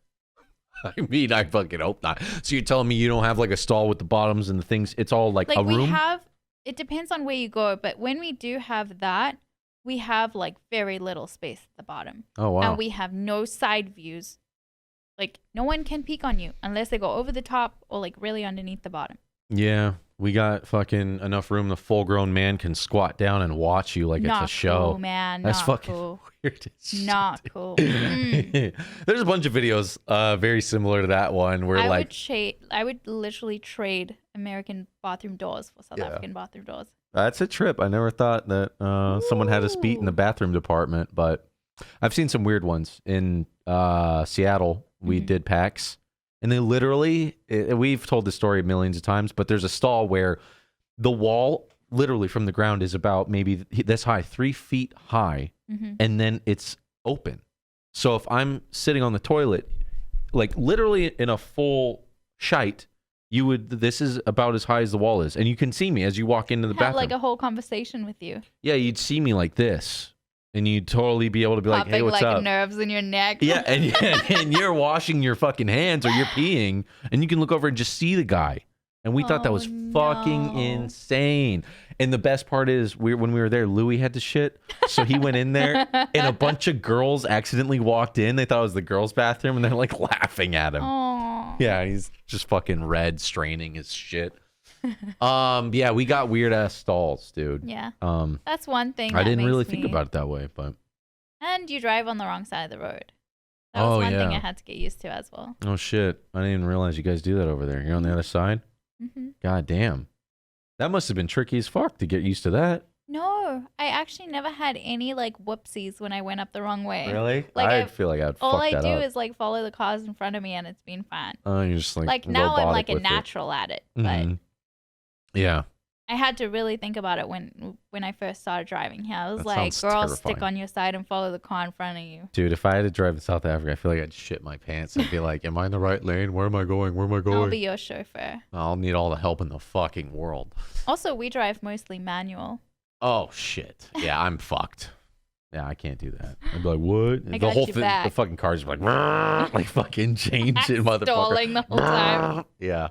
Speaker 1: I mean, I fucking hope not. So you're telling me you don't have like a stall with the bottoms and the things? It's all like a room?
Speaker 3: We have, it depends on where you go, but when we do have that, we have like very little space at the bottom.
Speaker 1: Oh, wow.
Speaker 3: And we have no side views. Like no one can peek on you unless they go over the top or like really underneath the bottom.
Speaker 1: Yeah, we got fucking enough room. The full-grown man can squat down and watch you like
Speaker 3: Not
Speaker 1: it's a show.
Speaker 3: cool, man.
Speaker 1: That's
Speaker 3: Not
Speaker 1: fucking
Speaker 3: cool.
Speaker 1: weird. as shit.
Speaker 3: Not cool. Mm.
Speaker 1: There's a bunch of videos very similar to that one where
Speaker 3: I would literally trade American bathroom doors for South African bathroom doors.
Speaker 1: that's a trip. I never thought that someone had us beat in the bathroom department, but I've seen some weird ones in Seattle. We did PAX, and they literally, we've told this story millions of times, but there's a stall where the wall literally from the ground is about maybe this high, 3 feet high, and then it's open. So if I'm sitting on the toilet, like literally in a full shite, this is about as high as the wall is, and you can see me as you walk into the
Speaker 3: Have
Speaker 1: bathroom.
Speaker 3: like a whole conversation with you.
Speaker 1: Yeah, you'd see me like this, and you'd totally be able to be like, "Hey, what's
Speaker 3: like
Speaker 1: up?"
Speaker 3: nerves in your neck.
Speaker 1: Yeah, and you're washing your fucking hands or you're peeing, and you can look over and just see the guy. And we thought that was fucking insane. And the best part is, when we were there, Louis had to shit, so he went in there, and a bunch of girls accidentally walked in. They thought it was the girls' bathroom, and they're like laughing at him.
Speaker 3: Aww.
Speaker 1: Yeah, he's just fucking red, straining his shit. Yeah, we got weird ass stalls, dude.
Speaker 3: Yeah. That's one thing.
Speaker 1: I
Speaker 3: that
Speaker 1: didn't really
Speaker 3: makes
Speaker 1: think
Speaker 3: me-
Speaker 1: about it that way, but
Speaker 3: And you drive on the wrong side of the road. That was one thing
Speaker 1: yeah.
Speaker 3: I had to get used to as well.
Speaker 1: Oh shit, I didn't even realize you guys do that over there. You're on the other side. God damn, that must have been tricky as fuck to get used to that.
Speaker 3: No, I actually never had any like whoopsies when I went up the wrong way.
Speaker 1: Really?
Speaker 3: Like,
Speaker 1: I feel like I'd
Speaker 3: All
Speaker 1: fuck
Speaker 3: I
Speaker 1: that
Speaker 3: do
Speaker 1: up.
Speaker 3: is like follow the cars in front of me, and it's been fine.
Speaker 1: Oh, you're just
Speaker 3: Like now I'm like a
Speaker 1: robotic with it.
Speaker 3: natural at it, but
Speaker 1: Mhm. Yeah.
Speaker 3: I had to really think about it when I first started driving here. I was
Speaker 1: That
Speaker 3: like,
Speaker 1: sounds
Speaker 3: girls,
Speaker 1: terrifying.
Speaker 3: stick on your side and follow the car in front of you.
Speaker 1: Dude, if I had to drive in South Africa, I feel like I'd shit my pants. I'd be like, am I in the right lane? Where am I going? Where am I going?
Speaker 3: I'll be your chauffeur.
Speaker 1: I'll need all the help in the fucking world.
Speaker 3: Also, we drive mostly manual.
Speaker 1: Oh, shit. Yeah, I'm fucked. Yeah, I can't do that. I'd be like, what?
Speaker 3: I
Speaker 1: The
Speaker 3: got
Speaker 1: whole
Speaker 3: you
Speaker 1: thing,
Speaker 3: back.
Speaker 1: the fucking car's like, like fucking change it, motherfucker.
Speaker 3: Stalling the whole time.
Speaker 1: Yeah.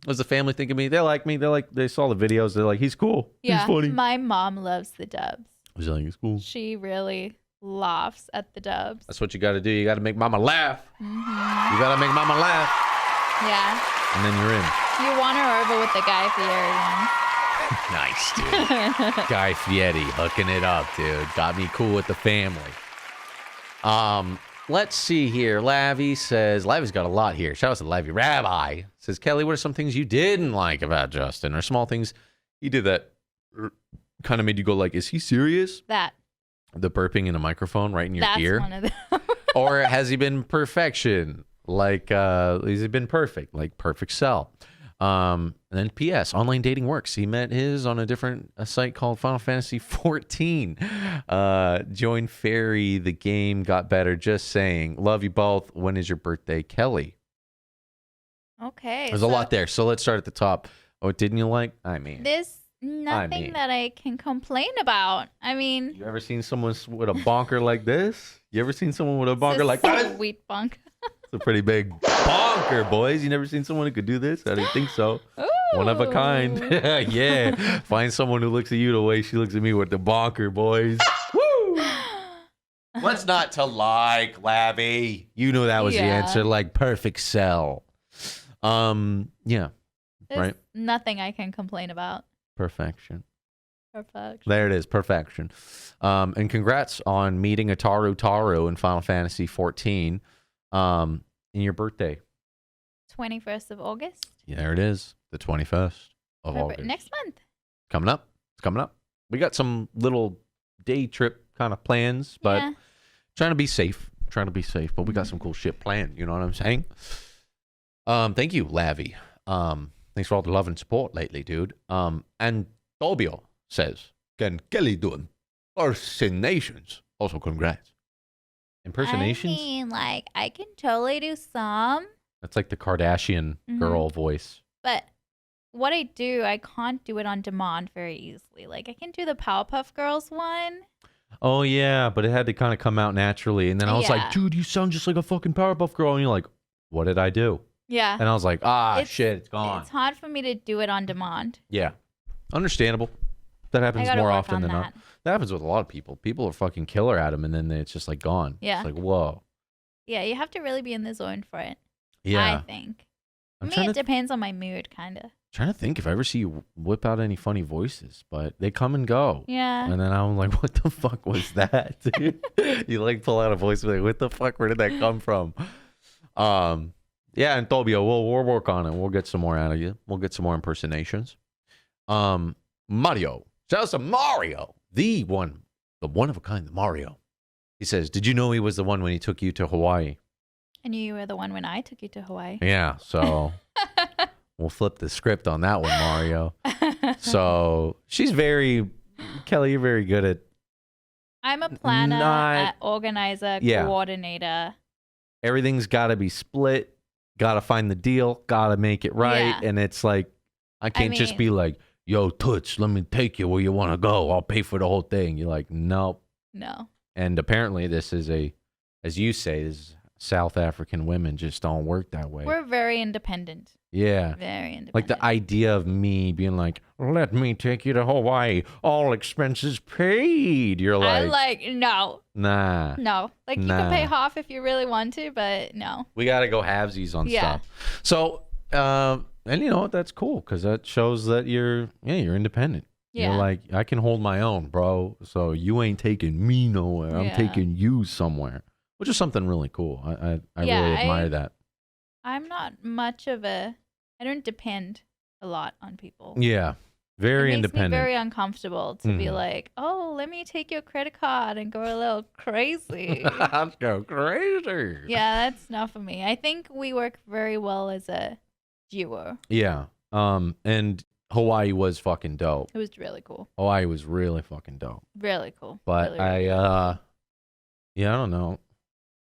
Speaker 1: Was the family thinking me? They like me. They saw the videos. They're like, he's cool.
Speaker 3: Yeah,
Speaker 1: He's funny.
Speaker 3: my mom loves the dubs.
Speaker 1: I was like, he's cool.
Speaker 3: She really laughs at the dubs.
Speaker 1: That's what you got to do. You got to make mama laugh. You got to make mama laugh.
Speaker 3: Yeah.
Speaker 1: And then you're in.
Speaker 3: You won her over with the Guy Fieri one.
Speaker 1: Nice, dude. Guy Fieri hooking it up, dude. Got me cool with the family. Let's see here. Lavi says, Lavi's got a lot here. Shout out to Lavi. Rabbi says, Kelly, what are some things you didn't like about Justin, or small things he did that kind of made you go like, is he serious?
Speaker 3: That.
Speaker 1: The burping in a microphone right in your
Speaker 3: That's
Speaker 1: ear.
Speaker 3: one of them.
Speaker 1: Or has he been perfection? Like, has he been perfect? Like perfect cell. And then P.S. Online dating works. He met his on a site called Final Fantasy 14. Join Fairy. The game got better. Just saying. Love you both. When is your birthday, Kelly?
Speaker 3: Okay.
Speaker 1: There's a lot there. So let's start at the top. What didn't you like? I mean,
Speaker 3: There's nothing that I can complain about. I mean,
Speaker 1: you ever seen someone with a bonker like this? You ever seen someone with a
Speaker 3: it's
Speaker 1: bonker
Speaker 3: a
Speaker 1: like that?
Speaker 3: sweet bunk.
Speaker 1: It's a pretty big bonker, boys. You never seen someone who could do this? I didn't think so. One of a kind. Yeah. Find someone who looks at you the way she looks at me with the bonker, boys. Woo! What's not to like, Labby? You knew that was the
Speaker 3: Yeah.
Speaker 1: answer. Like perfect cell. Yeah.
Speaker 3: There's
Speaker 1: Right.
Speaker 3: nothing I can complain about.
Speaker 1: Perfection.
Speaker 3: Perfect.
Speaker 1: There it is. Perfection. And congrats on meeting Ataru Taru in Final Fantasy 14. In your birthday.
Speaker 3: 21st of August.
Speaker 1: Yeah, there it is. The 21st of August.
Speaker 3: Next month.
Speaker 1: Coming up. It's coming up. We got some little day trip kind of plans, but
Speaker 3: Yeah.
Speaker 1: trying to be safe. But we got some cool shit planned. You know what I'm saying? Thank you, Lavi. Thanks for all the love and support lately, dude. And Dolbio says, can Kelly do impersonations? Also, congrats. Impersonations?
Speaker 3: I mean, like, I can totally do some,
Speaker 1: That's like the Kardashian girl voice.
Speaker 3: but what I do, I can't do it on demand very easily. Like, I can do the Powerpuff Girls one.
Speaker 1: Oh, yeah, but it had to kind of come out naturally. And then I was like,
Speaker 3: Yeah.
Speaker 1: dude, you sound just like a fucking Powerpuff Girl. And you're like, what did I do?
Speaker 3: Yeah.
Speaker 1: And I was like, shit, it's gone.
Speaker 3: It's hard for me to do it on demand.
Speaker 1: Yeah. Understandable. That
Speaker 3: I
Speaker 1: happens
Speaker 3: gotta
Speaker 1: more
Speaker 3: work
Speaker 1: often
Speaker 3: on
Speaker 1: than not. That happens with a lot of people. People are fucking killer at them, and then it's just like gone.
Speaker 3: Yeah.
Speaker 1: It's like, whoa.
Speaker 3: Yeah, you have to really be in the zone for it.
Speaker 1: Yeah.
Speaker 3: I think. For me, it depends on my mood, kind of.
Speaker 1: Trying to think if I ever see you whip out any funny voices, but they come and go.
Speaker 3: Yeah.
Speaker 1: And then I'm like, what the fuck was that, dude? You like pull out a voice and be like, what the fuck? Where did that come from? Yeah, and Tobio, we'll work on it. We'll get some more out of you. We'll get some more impersonations. Mario. Shout out to Mario. The one of a kind, Mario. He says, did you know he was the one when he took you to Hawaii?
Speaker 3: I knew you were the one when I took you to Hawaii.
Speaker 1: Yeah, so we'll flip the script on that one, Mario. So she's Kelly, you're very good at.
Speaker 3: I'm a planner, organizer, coordinator.
Speaker 1: Everything's got to be split. Got to find the deal. Got to make it right. Yeah. And it's like, I can't just be like, yo, Toots, let me take you where you want to go. I'll pay for the whole thing. You're like, nope.
Speaker 3: No.
Speaker 1: And apparently this is as you say, South African women just don't work that way.
Speaker 3: We're very independent.
Speaker 1: Yeah.
Speaker 3: Very independent.
Speaker 1: Like the idea of me being like, let me take you to Hawaii, all expenses paid. You're like,
Speaker 3: no.
Speaker 1: Nah.
Speaker 3: No. Like you can pay half if you really want to, but no.
Speaker 1: We got to go halvesies on stuff. So, and you know what? That's cool because that shows that you're independent. Yeah. You're like, I can hold my own, bro. So you ain't taking me nowhere. I'm taking you somewhere, which is something really cool. I really admire that.
Speaker 3: I'm not much of I don't depend a lot on people.
Speaker 1: Yeah. Very independent.
Speaker 3: It makes me very uncomfortable to be like, oh, let me take your credit card and go a little crazy.
Speaker 1: Let's go crazy.
Speaker 3: Yeah, that's not for me. I think we work very well as a duo.
Speaker 1: Yeah. And Hawaii was fucking dope.
Speaker 3: It was really cool.
Speaker 1: Hawaii was really fucking dope.
Speaker 3: Really cool.
Speaker 1: But
Speaker 3: really
Speaker 1: I don't know.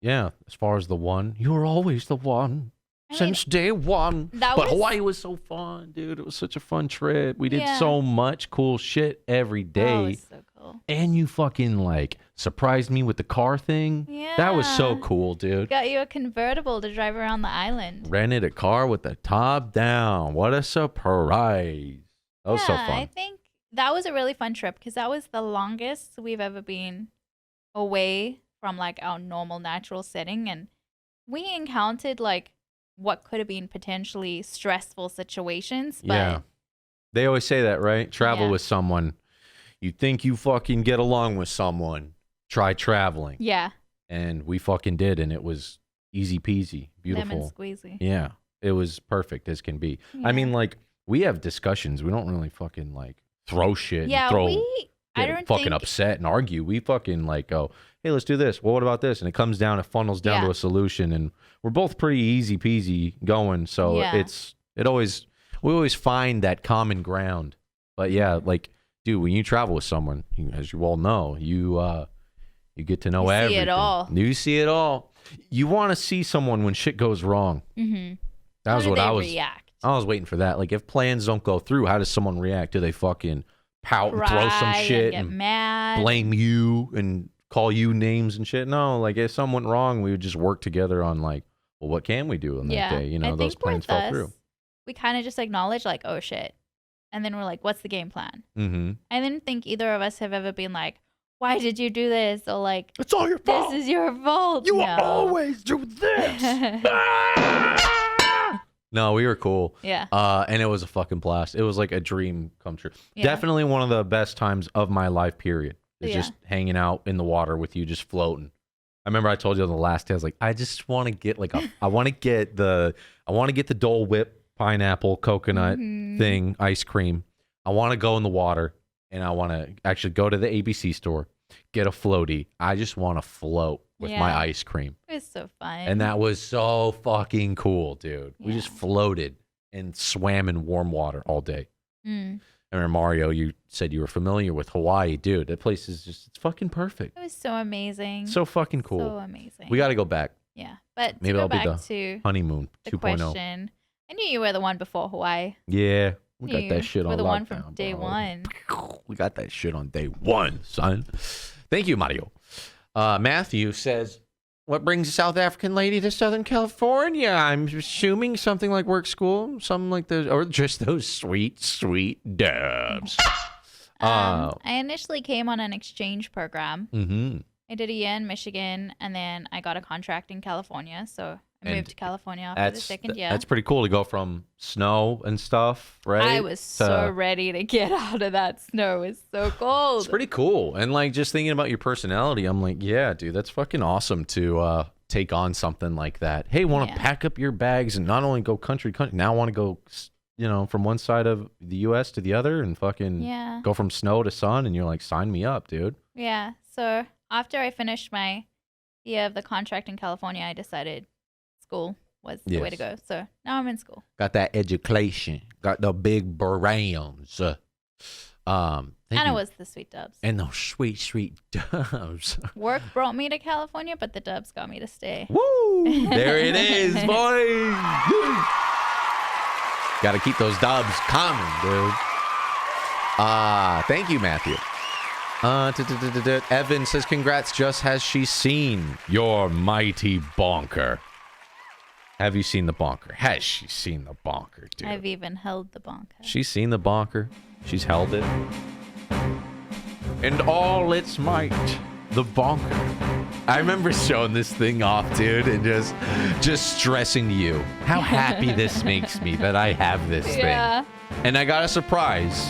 Speaker 1: Yeah, as far as the one, you were always the one. Since day one. Hawaii was so fun, dude. It was such a fun trip. We did so much cool shit every day.
Speaker 3: Oh, it was so cool.
Speaker 1: And you fucking surprised me with the car thing.
Speaker 3: Yeah.
Speaker 1: That was so cool, dude.
Speaker 3: Got you a convertible to drive around the island.
Speaker 1: Rented a car with the top down. What a surprise. That was so fun.
Speaker 3: I think that was a really fun trip because that was the longest we've ever been away from our normal natural setting. And we encountered what could have been potentially stressful situations. But
Speaker 1: yeah. They always say that, right? Travel with someone. You think you fucking get along with someone. Try traveling.
Speaker 3: Yeah.
Speaker 1: And we fucking did. And it was easy peasy. Beautiful.
Speaker 3: Lemon squeezy.
Speaker 1: Yeah. It was perfect as can be. Yeah. I mean, we have discussions. We don't really fucking throw shit.
Speaker 3: Yeah.
Speaker 1: And I don't fucking upset and argue. We fucking go, hey, let's do this. Well, what about this? And it comes down, it funnels down to a solution. And we're both pretty easy peasy going. So we always find that common ground. But yeah, dude, when you travel with someone, as you all know, you get to know everything. You see it all. You want to see someone when shit goes wrong.
Speaker 3: Mm-hmm.
Speaker 1: That was what I was.
Speaker 3: React?
Speaker 1: I was waiting for that. If plans don't go through, how does someone react? Do they fucking pout and throw some shit
Speaker 3: and get mad,
Speaker 1: blame you and call you names and shit? No, if something went wrong, we would just work together on well, what can we do on that day? Those plans fell through.
Speaker 3: We kind of just acknowledge oh shit, and then we're like, what's the game plan?
Speaker 1: Mm-hmm.
Speaker 3: I didn't think either of us have ever been why did you do this? Or
Speaker 1: it's all your fault.
Speaker 3: This is your fault.
Speaker 1: You always do this. No, we were cool.
Speaker 3: Yeah.
Speaker 1: And it was a fucking blast. It was a dream come true. Yeah. Definitely one of the best times of my life, period. Is just hanging out in the water with you, just floating. I remember I told you on the last day, I was like, I just want to get I want to get the Dole Whip pineapple coconut thing, ice cream. I want to go in the water and I want to actually go to the ABC store, get a floaty. I just want to float with my ice cream.
Speaker 3: It was so fun.
Speaker 1: And that was so fucking cool, dude. We just floated and swam in warm water all day.
Speaker 3: Mm.
Speaker 1: I remember, Mario, you said you were familiar with Hawaii. Dude, that place is it's fucking perfect.
Speaker 3: It was so amazing.
Speaker 1: So fucking cool.
Speaker 3: So amazing.
Speaker 1: We got to go back.
Speaker 3: Yeah. But
Speaker 1: maybe
Speaker 3: to go
Speaker 1: that'll
Speaker 3: back
Speaker 1: be
Speaker 3: to
Speaker 1: honeymoon 2.0.
Speaker 3: Question, I knew you were the one before Hawaii.
Speaker 1: Yeah. We got that shit on lockdown.
Speaker 3: You were the one from day one.
Speaker 1: We got that shit on day one, son. Thank you, Mario. Matthew says, what brings a South African lady to Southern California? I'm assuming something like work, school, something like those, or just those sweet, sweet dubs.
Speaker 3: I initially came on an exchange program.
Speaker 1: Mm-hmm.
Speaker 3: I did a year in Michigan, and then I got a contract in California. So I moved to California after the second year.
Speaker 1: That's pretty cool to go from snow and stuff, right?
Speaker 3: I was so ready to get out of that snow. It was so cold.
Speaker 1: It's pretty cool. And like just thinking about your personality, I'm like, yeah, dude, that's fucking awesome to take on something like that. Hey, want to pack up your bags and not only go country, now want to go, from one side of the U.S. to the other and fucking go from snow to sun. And you're like, sign me up, dude.
Speaker 3: Yeah. So after I finished my year of the contract in California, I decided school was the way to go. So now I'm in school.
Speaker 1: Got that education. Got the big brains.
Speaker 3: And it was the sweet dubs.
Speaker 1: And those sweet, sweet dubs.
Speaker 3: Work brought me to California, but the dubs got me to stay.
Speaker 1: Woo! There it is, boys. Got to keep those dubs coming, dude. Thank you, Matthew. Evan says, congrats, Just. Has she seen your mighty bonker? Have you seen the bonker? Has she seen the bonker, dude?
Speaker 3: I've even held the bonker.
Speaker 1: She's seen the bonker. She's held it. And all its might, the bonker. I remember showing this thing off, dude, and just stressing to you how happy this makes me that I have this thing. And I got a surprise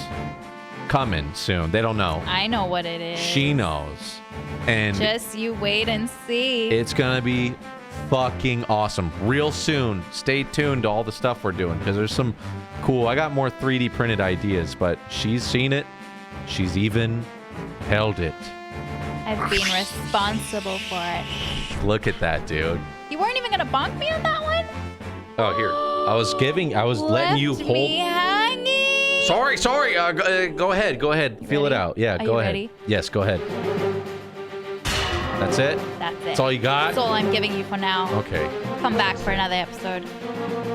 Speaker 1: coming soon. They don't know.
Speaker 3: I know what it is.
Speaker 1: She knows. And
Speaker 3: just you wait and see.
Speaker 1: It's going to be fucking awesome real soon. Stay tuned to all the stuff we're doing because there's some cool, I got more 3D printed ideas, but she's seen it. She's even held it.
Speaker 3: I've been responsible for it.
Speaker 1: Look at that, dude.
Speaker 3: You weren't even going to bonk me on that one?
Speaker 1: Oh, here. I was letting you hold.
Speaker 3: Me hanging.
Speaker 1: Sorry. Go ahead. Feel it out. Yeah, go ahead.
Speaker 3: Ready?
Speaker 1: Yes, go ahead. That's it?
Speaker 3: That's it.
Speaker 1: That's all you got?
Speaker 3: That's all I'm giving you for now.
Speaker 1: Okay.
Speaker 3: Come back for another episode.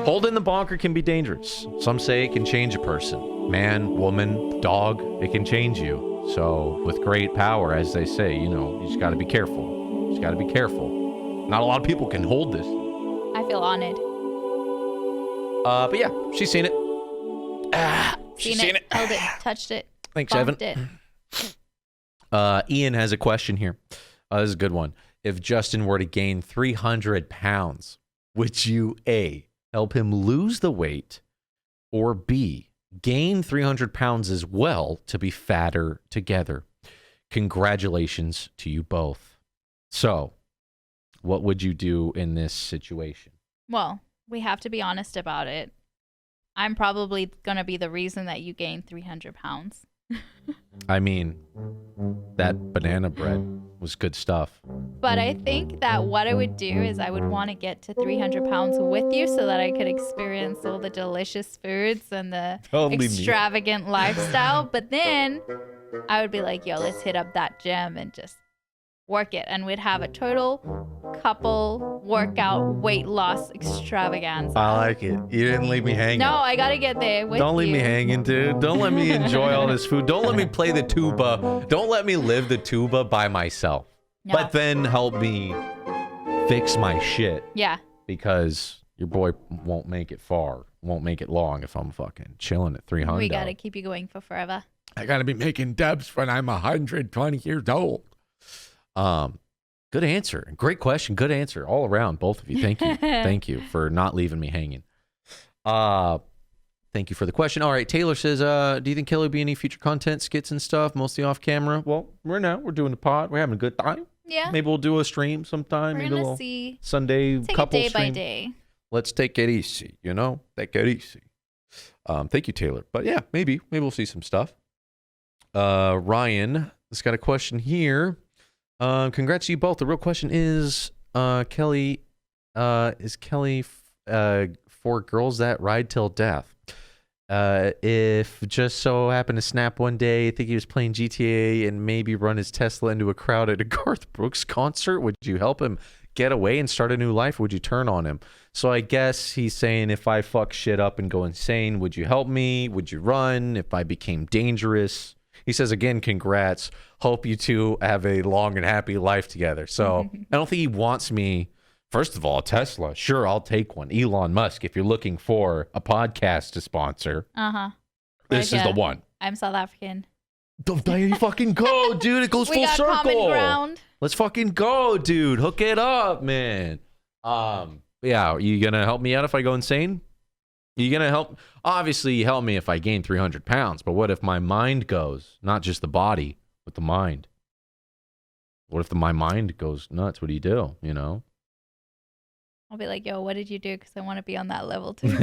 Speaker 1: Holding the bonker can be dangerous. Some say it can change a person. Man, woman, dog, it can change you. So, with great power, as they say, you just got to be careful. Just got to be careful. Not a lot of people can hold this.
Speaker 3: I feel honored.
Speaker 1: But yeah, she's seen it. She's seen it.
Speaker 3: Held it. Touched it.
Speaker 1: Thanks, Evan.
Speaker 3: It.
Speaker 1: Ian has a question here. This is a good one. If Justin were to gain 300 pounds, would you A, help him lose the weight, or B, gain 300 pounds as well to be fatter together? Congratulations to you both. So, what would you do in this situation?
Speaker 3: Well, we have to be honest about it. I'm probably going to be the reason that you gain 300 pounds.
Speaker 1: I mean, that banana bread was good stuff.
Speaker 3: But I think that what I would do is I would want to get to 300 pounds with you so that I could experience all the delicious foods and the extravagant lifestyle. But then I would be like, yo, let's hit up that gym and just work it. And we'd have a total couple workout weight loss extravaganza.
Speaker 1: I like it. You didn't leave me hanging.
Speaker 3: No, I got to get there with
Speaker 1: Don't leave me hanging, dude. Don't let me enjoy all this food. Don't let me play the tuba. Don't let me live the tuba by myself. No. But then help me fix my shit.
Speaker 3: Yeah.
Speaker 1: Because your boy won't make it far. Won't make it long if I'm fucking chilling at 300.
Speaker 3: We got to keep you going for forever.
Speaker 1: I got to be making dubs when I'm 120 years old. Good answer. Great question. Good answer all around, both of you. Thank you. Thank you for not leaving me hanging. Thank you for the question. All right. Taylor says, do you think Kelly will be any future content, skits and stuff, mostly off camera? Well, we're doing the pod. We're having a good time.
Speaker 3: Yeah.
Speaker 1: Maybe we'll do a stream sometime.
Speaker 3: We're going to see.
Speaker 1: Sunday couple
Speaker 3: day
Speaker 1: stream.
Speaker 3: By day.
Speaker 1: Let's take it easy, Take it easy. Thank you, Taylor. But yeah, maybe we'll see some stuff. Ryan has got a question here. Congrats to you both. The real question is, Kelly for girls that ride till death? If just so happened to snap one day, think he was playing GTA and maybe run his Tesla into a crowd at a Garth Brooks concert, would you help him get away and start a new life? Or would you turn on him? So I guess he's saying, if I fuck shit up and go insane, would you help me? Would you run? If I became dangerous? He says, again, congrats. Hope you two have a long and happy life together. So I don't think he wants me. First of all, a Tesla. Sure, I'll take one. Elon Musk, if you're looking for a podcast to sponsor, this is the one.
Speaker 3: I'm South African.
Speaker 1: There you fucking go, dude. It goes full circle.
Speaker 3: Common ground.
Speaker 1: Let's fucking go, dude. Hook it up, man. But Yeah, are you gonna help me out if I go insane? You gonna help? Obviously, you help me if I gain 300 pounds. But what if my mind goes? Not just the body, but the mind. What if my mind goes nuts? What do you do? You know?
Speaker 3: I'll be like, yo, what did you do? Because I want to be on that level too.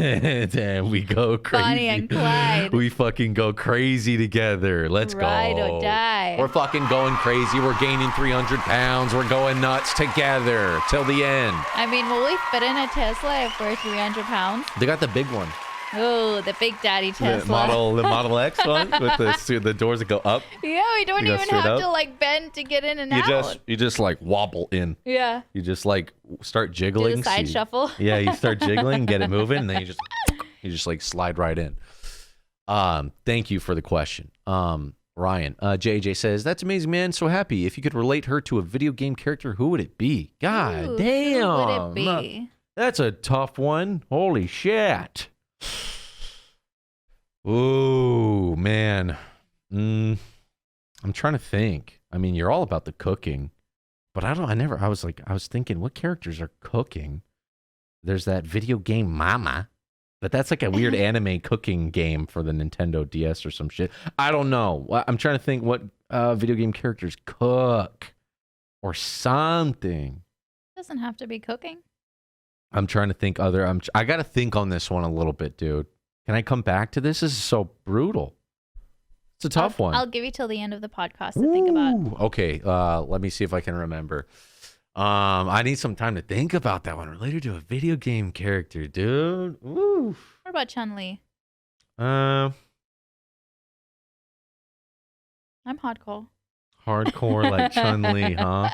Speaker 1: Damn, we go crazy.
Speaker 3: Bonnie and Clyde.
Speaker 1: We fucking go crazy together. Let's
Speaker 3: Ride
Speaker 1: go.
Speaker 3: or die.
Speaker 1: We're fucking going crazy. We're gaining 300 pounds. We're going nuts together till the end.
Speaker 3: I mean, will we fit in a Tesla if we're 300 pounds?
Speaker 1: They got the big one.
Speaker 3: Oh, the big daddy Tesla.
Speaker 1: The Model X one with the doors that go up.
Speaker 3: Yeah, we don't
Speaker 1: You go
Speaker 3: even
Speaker 1: straight
Speaker 3: have
Speaker 1: up?
Speaker 3: to like bend to get in and out.
Speaker 1: You just like wobble in.
Speaker 3: Yeah.
Speaker 1: You just like start
Speaker 3: Do
Speaker 1: jiggling.
Speaker 3: the side shuffle.
Speaker 1: Yeah, you start jiggling, get it moving, and then you just like slide right in. Thank you for the question. Ryan, JJ says, that's amazing, man. So happy. If you could relate her to a video game character, who would it be? God
Speaker 3: Ooh,
Speaker 1: damn.
Speaker 3: Who would it be?
Speaker 1: That's a tough one. Holy shit. Ooh, man. I'm trying to think. I mean, you're all about the cooking, but I was thinking, what characters are cooking? There's that video game Mama, but that's like a weird anime cooking game for the Nintendo DS or some shit. I don't know. I'm trying to think what video game characters cook or something.
Speaker 3: Doesn't have to be cooking.
Speaker 1: I'm trying to think I got to think on this one a little bit, dude. Can I come back to this? This is so brutal. It's a tough one.
Speaker 3: I'll give you till the end of the podcast to think about.
Speaker 1: Okay, let me see if I can remember. I need some time to think about that one related to a video game character, dude. Ooh.
Speaker 3: What about Chun-Li?
Speaker 1: I'm
Speaker 3: hardcore.
Speaker 1: Hardcore like Chun-Li, huh?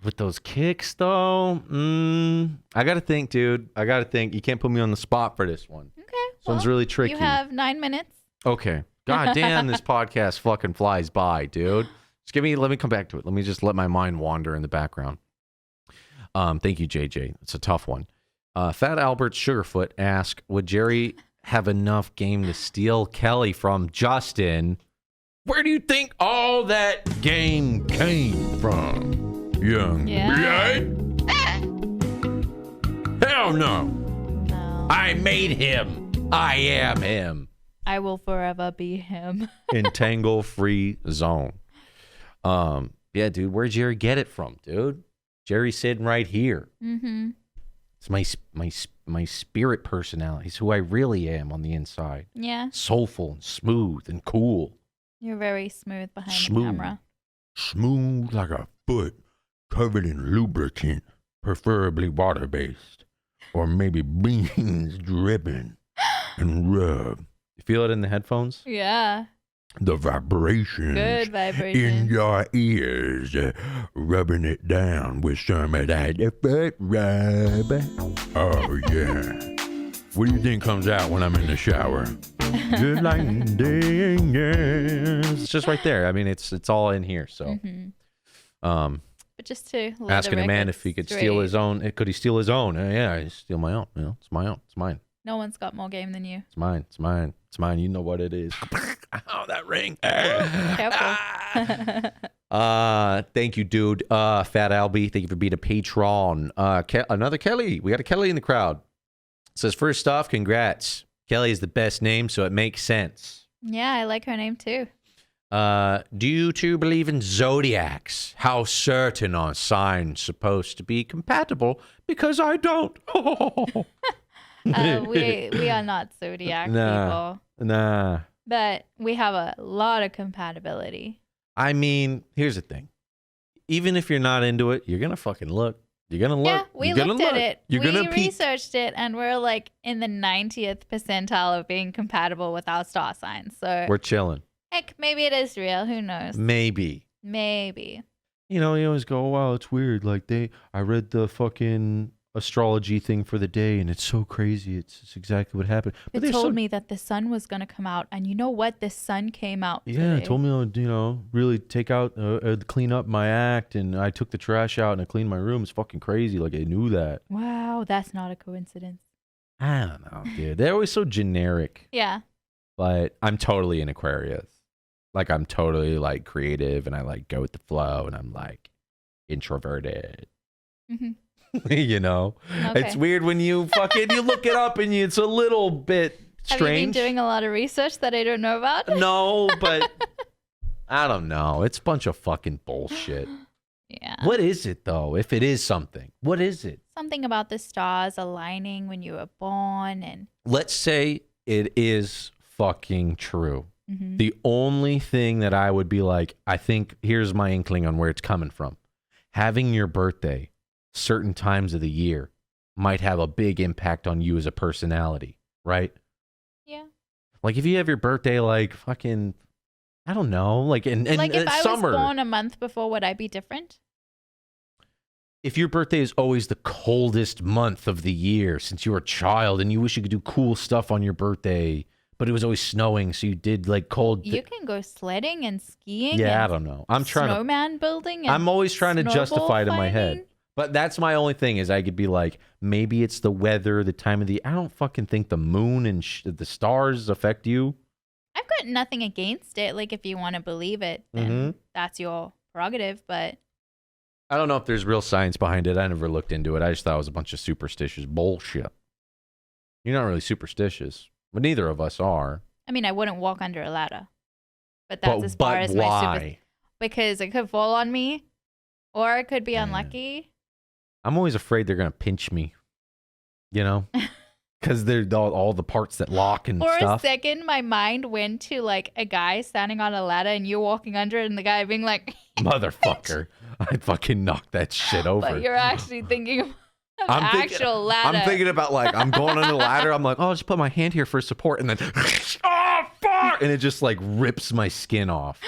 Speaker 1: With those kicks, though, I got to think, dude. I got to think. You can't put me on the spot for this one.
Speaker 3: Okay.
Speaker 1: This one's really tricky.
Speaker 3: You have 9 minutes.
Speaker 1: Okay. God damn, this podcast fucking flies by, dude. Let me come back to it. Let me just let my mind wander in the background. Thank you, JJ. It's a tough one. Fat Albert Sugarfoot asked, would Jerry have enough game to steal Kelly from Justin? Where do you think all that game came from? Young blood? Hell no.
Speaker 3: No.
Speaker 1: I made him. I am him.
Speaker 3: I will forever be him.
Speaker 1: In tangle free zone. Yeah, dude, where'd Jerry get it from, dude? Jerry's sitting right here.
Speaker 3: Mm-hmm.
Speaker 1: It's my spirit personality. It's who I really am on the inside.
Speaker 3: Yeah.
Speaker 1: Soulful and smooth and cool.
Speaker 3: You're very smooth behind the camera.
Speaker 1: Smooth like a foot. Covered in lubricant, preferably water-based, or maybe beans dripping and rub. You feel it in the headphones?
Speaker 3: Yeah.
Speaker 1: The vibrations
Speaker 3: Good vibration.
Speaker 1: in your ears, rubbing it down with some of that foot rub. Oh, yeah. What do you think comes out when I'm in the shower? Just like day, yes. It's just right there. I mean, it's all in here, so.
Speaker 3: But just to
Speaker 1: asking a man if he could steal his own. Could he steal his own? Yeah, I steal my own. You know, it's my own. It's mine.
Speaker 3: No one's got more game than you.
Speaker 1: It's mine. It's mine. It's mine. You know what it is. Oh, that ring.
Speaker 3: Careful.
Speaker 1: Thank you, dude. Fat Albie, thank you for being a patron. Another Kelly. We got a Kelly in the crowd. Says, first off, congrats. Kelly is the best name, so it makes sense.
Speaker 3: Yeah, I like her name too.
Speaker 1: Do you two believe in zodiacs? How certain are signs supposed to be compatible? Because I don't.
Speaker 3: We are not zodiac people.
Speaker 1: Nah.
Speaker 3: But we have a lot of compatibility.
Speaker 1: I mean, here's the thing. Even if you're not into it, you're going to fucking look. You're going to look.
Speaker 3: Yeah, we
Speaker 1: you're
Speaker 3: looked at it.
Speaker 1: You're
Speaker 3: we
Speaker 1: gonna peek.
Speaker 3: researched it, and we're like in the 90th percentile of being compatible with our star signs. So
Speaker 1: We're chilling.
Speaker 3: heck, maybe it is real. Who knows?
Speaker 1: Maybe.
Speaker 3: Maybe.
Speaker 1: You know, you always go, oh, wow, it's weird. Like, I read the fucking astrology thing for the day, and it's so crazy. It's exactly what happened.
Speaker 3: It told me that the sun was going to come out, and you know what? The sun came out
Speaker 1: Yeah,
Speaker 3: today.
Speaker 1: it told me, really take out, clean up my act, and I took the trash out and I cleaned my room. It's fucking crazy. Like, I knew that.
Speaker 3: Wow, that's not a coincidence.
Speaker 1: I don't know, dude. They're always so generic.
Speaker 3: Yeah.
Speaker 1: But I'm totally an Aquarius. Like, I'm totally, like, creative, and I, like, go with the flow, and I'm, like, introverted.
Speaker 3: Mm-hmm.
Speaker 1: you know,
Speaker 3: Okay.
Speaker 1: it's weird when you you look it up and it's a little bit strange.
Speaker 3: Have you been doing a lot of research that I don't know about?
Speaker 1: No, but I don't know. It's a bunch of fucking bullshit.
Speaker 3: Yeah.
Speaker 1: What is it though? If it is something, what is it?
Speaker 3: Something about the stars aligning when you were born, and
Speaker 1: Let's say it is fucking true.
Speaker 3: Mhm.
Speaker 1: The only thing that I would be like, I think here's my inkling on where it's coming from. Having your birthday certain times of the year might have a big impact on you as a personality, right?
Speaker 3: yeah.
Speaker 1: Like if you have your birthday like fucking, I don't know, like in
Speaker 3: Like if I
Speaker 1: summer.
Speaker 3: was born a month before, would I be different?
Speaker 1: If your birthday is always the coldest month of the year since you were a child and you wish you could do cool stuff on your birthday, but it was always snowing, so you did like cold.
Speaker 3: You can go sledding and skiing.
Speaker 1: Yeah, I
Speaker 3: and
Speaker 1: don't know. I'm trying to.
Speaker 3: snowman building. And
Speaker 1: I'm always trying to
Speaker 3: snowball
Speaker 1: justify it in my head.
Speaker 3: fighting.
Speaker 1: But that's my only thing is I could be like, maybe it's the weather, the time of the. I don't fucking think the moon and the stars affect you.
Speaker 3: I've got nothing against it. Like if you want to believe it, then
Speaker 1: Mhm.
Speaker 3: that's your prerogative. But
Speaker 1: I don't know if there's real science behind it. I never looked into it. I just thought it was a bunch of superstitious bullshit. You're not really superstitious, but neither of us are.
Speaker 3: I mean, I wouldn't walk under a ladder. But that's as far
Speaker 1: but
Speaker 3: as my
Speaker 1: why?
Speaker 3: super. Because it could fall on me, or it could be
Speaker 1: Yeah.
Speaker 3: unlucky.
Speaker 1: I'm always afraid they're gonna pinch me. You know, because they're all the parts that lock and
Speaker 3: For
Speaker 1: stuff.
Speaker 3: a second, my mind went to like a guy standing on a ladder and you walking under it, and the guy being like,
Speaker 1: Motherfucker, I'd fucking knock that shit over.
Speaker 3: but you're actually thinking of an
Speaker 1: I'm thinking-
Speaker 3: actual ladder.
Speaker 1: I'm thinking about like I'm going on the ladder. I'm like, oh, I'll just put my hand here for support, and then oh fuck, and it just like rips my skin off.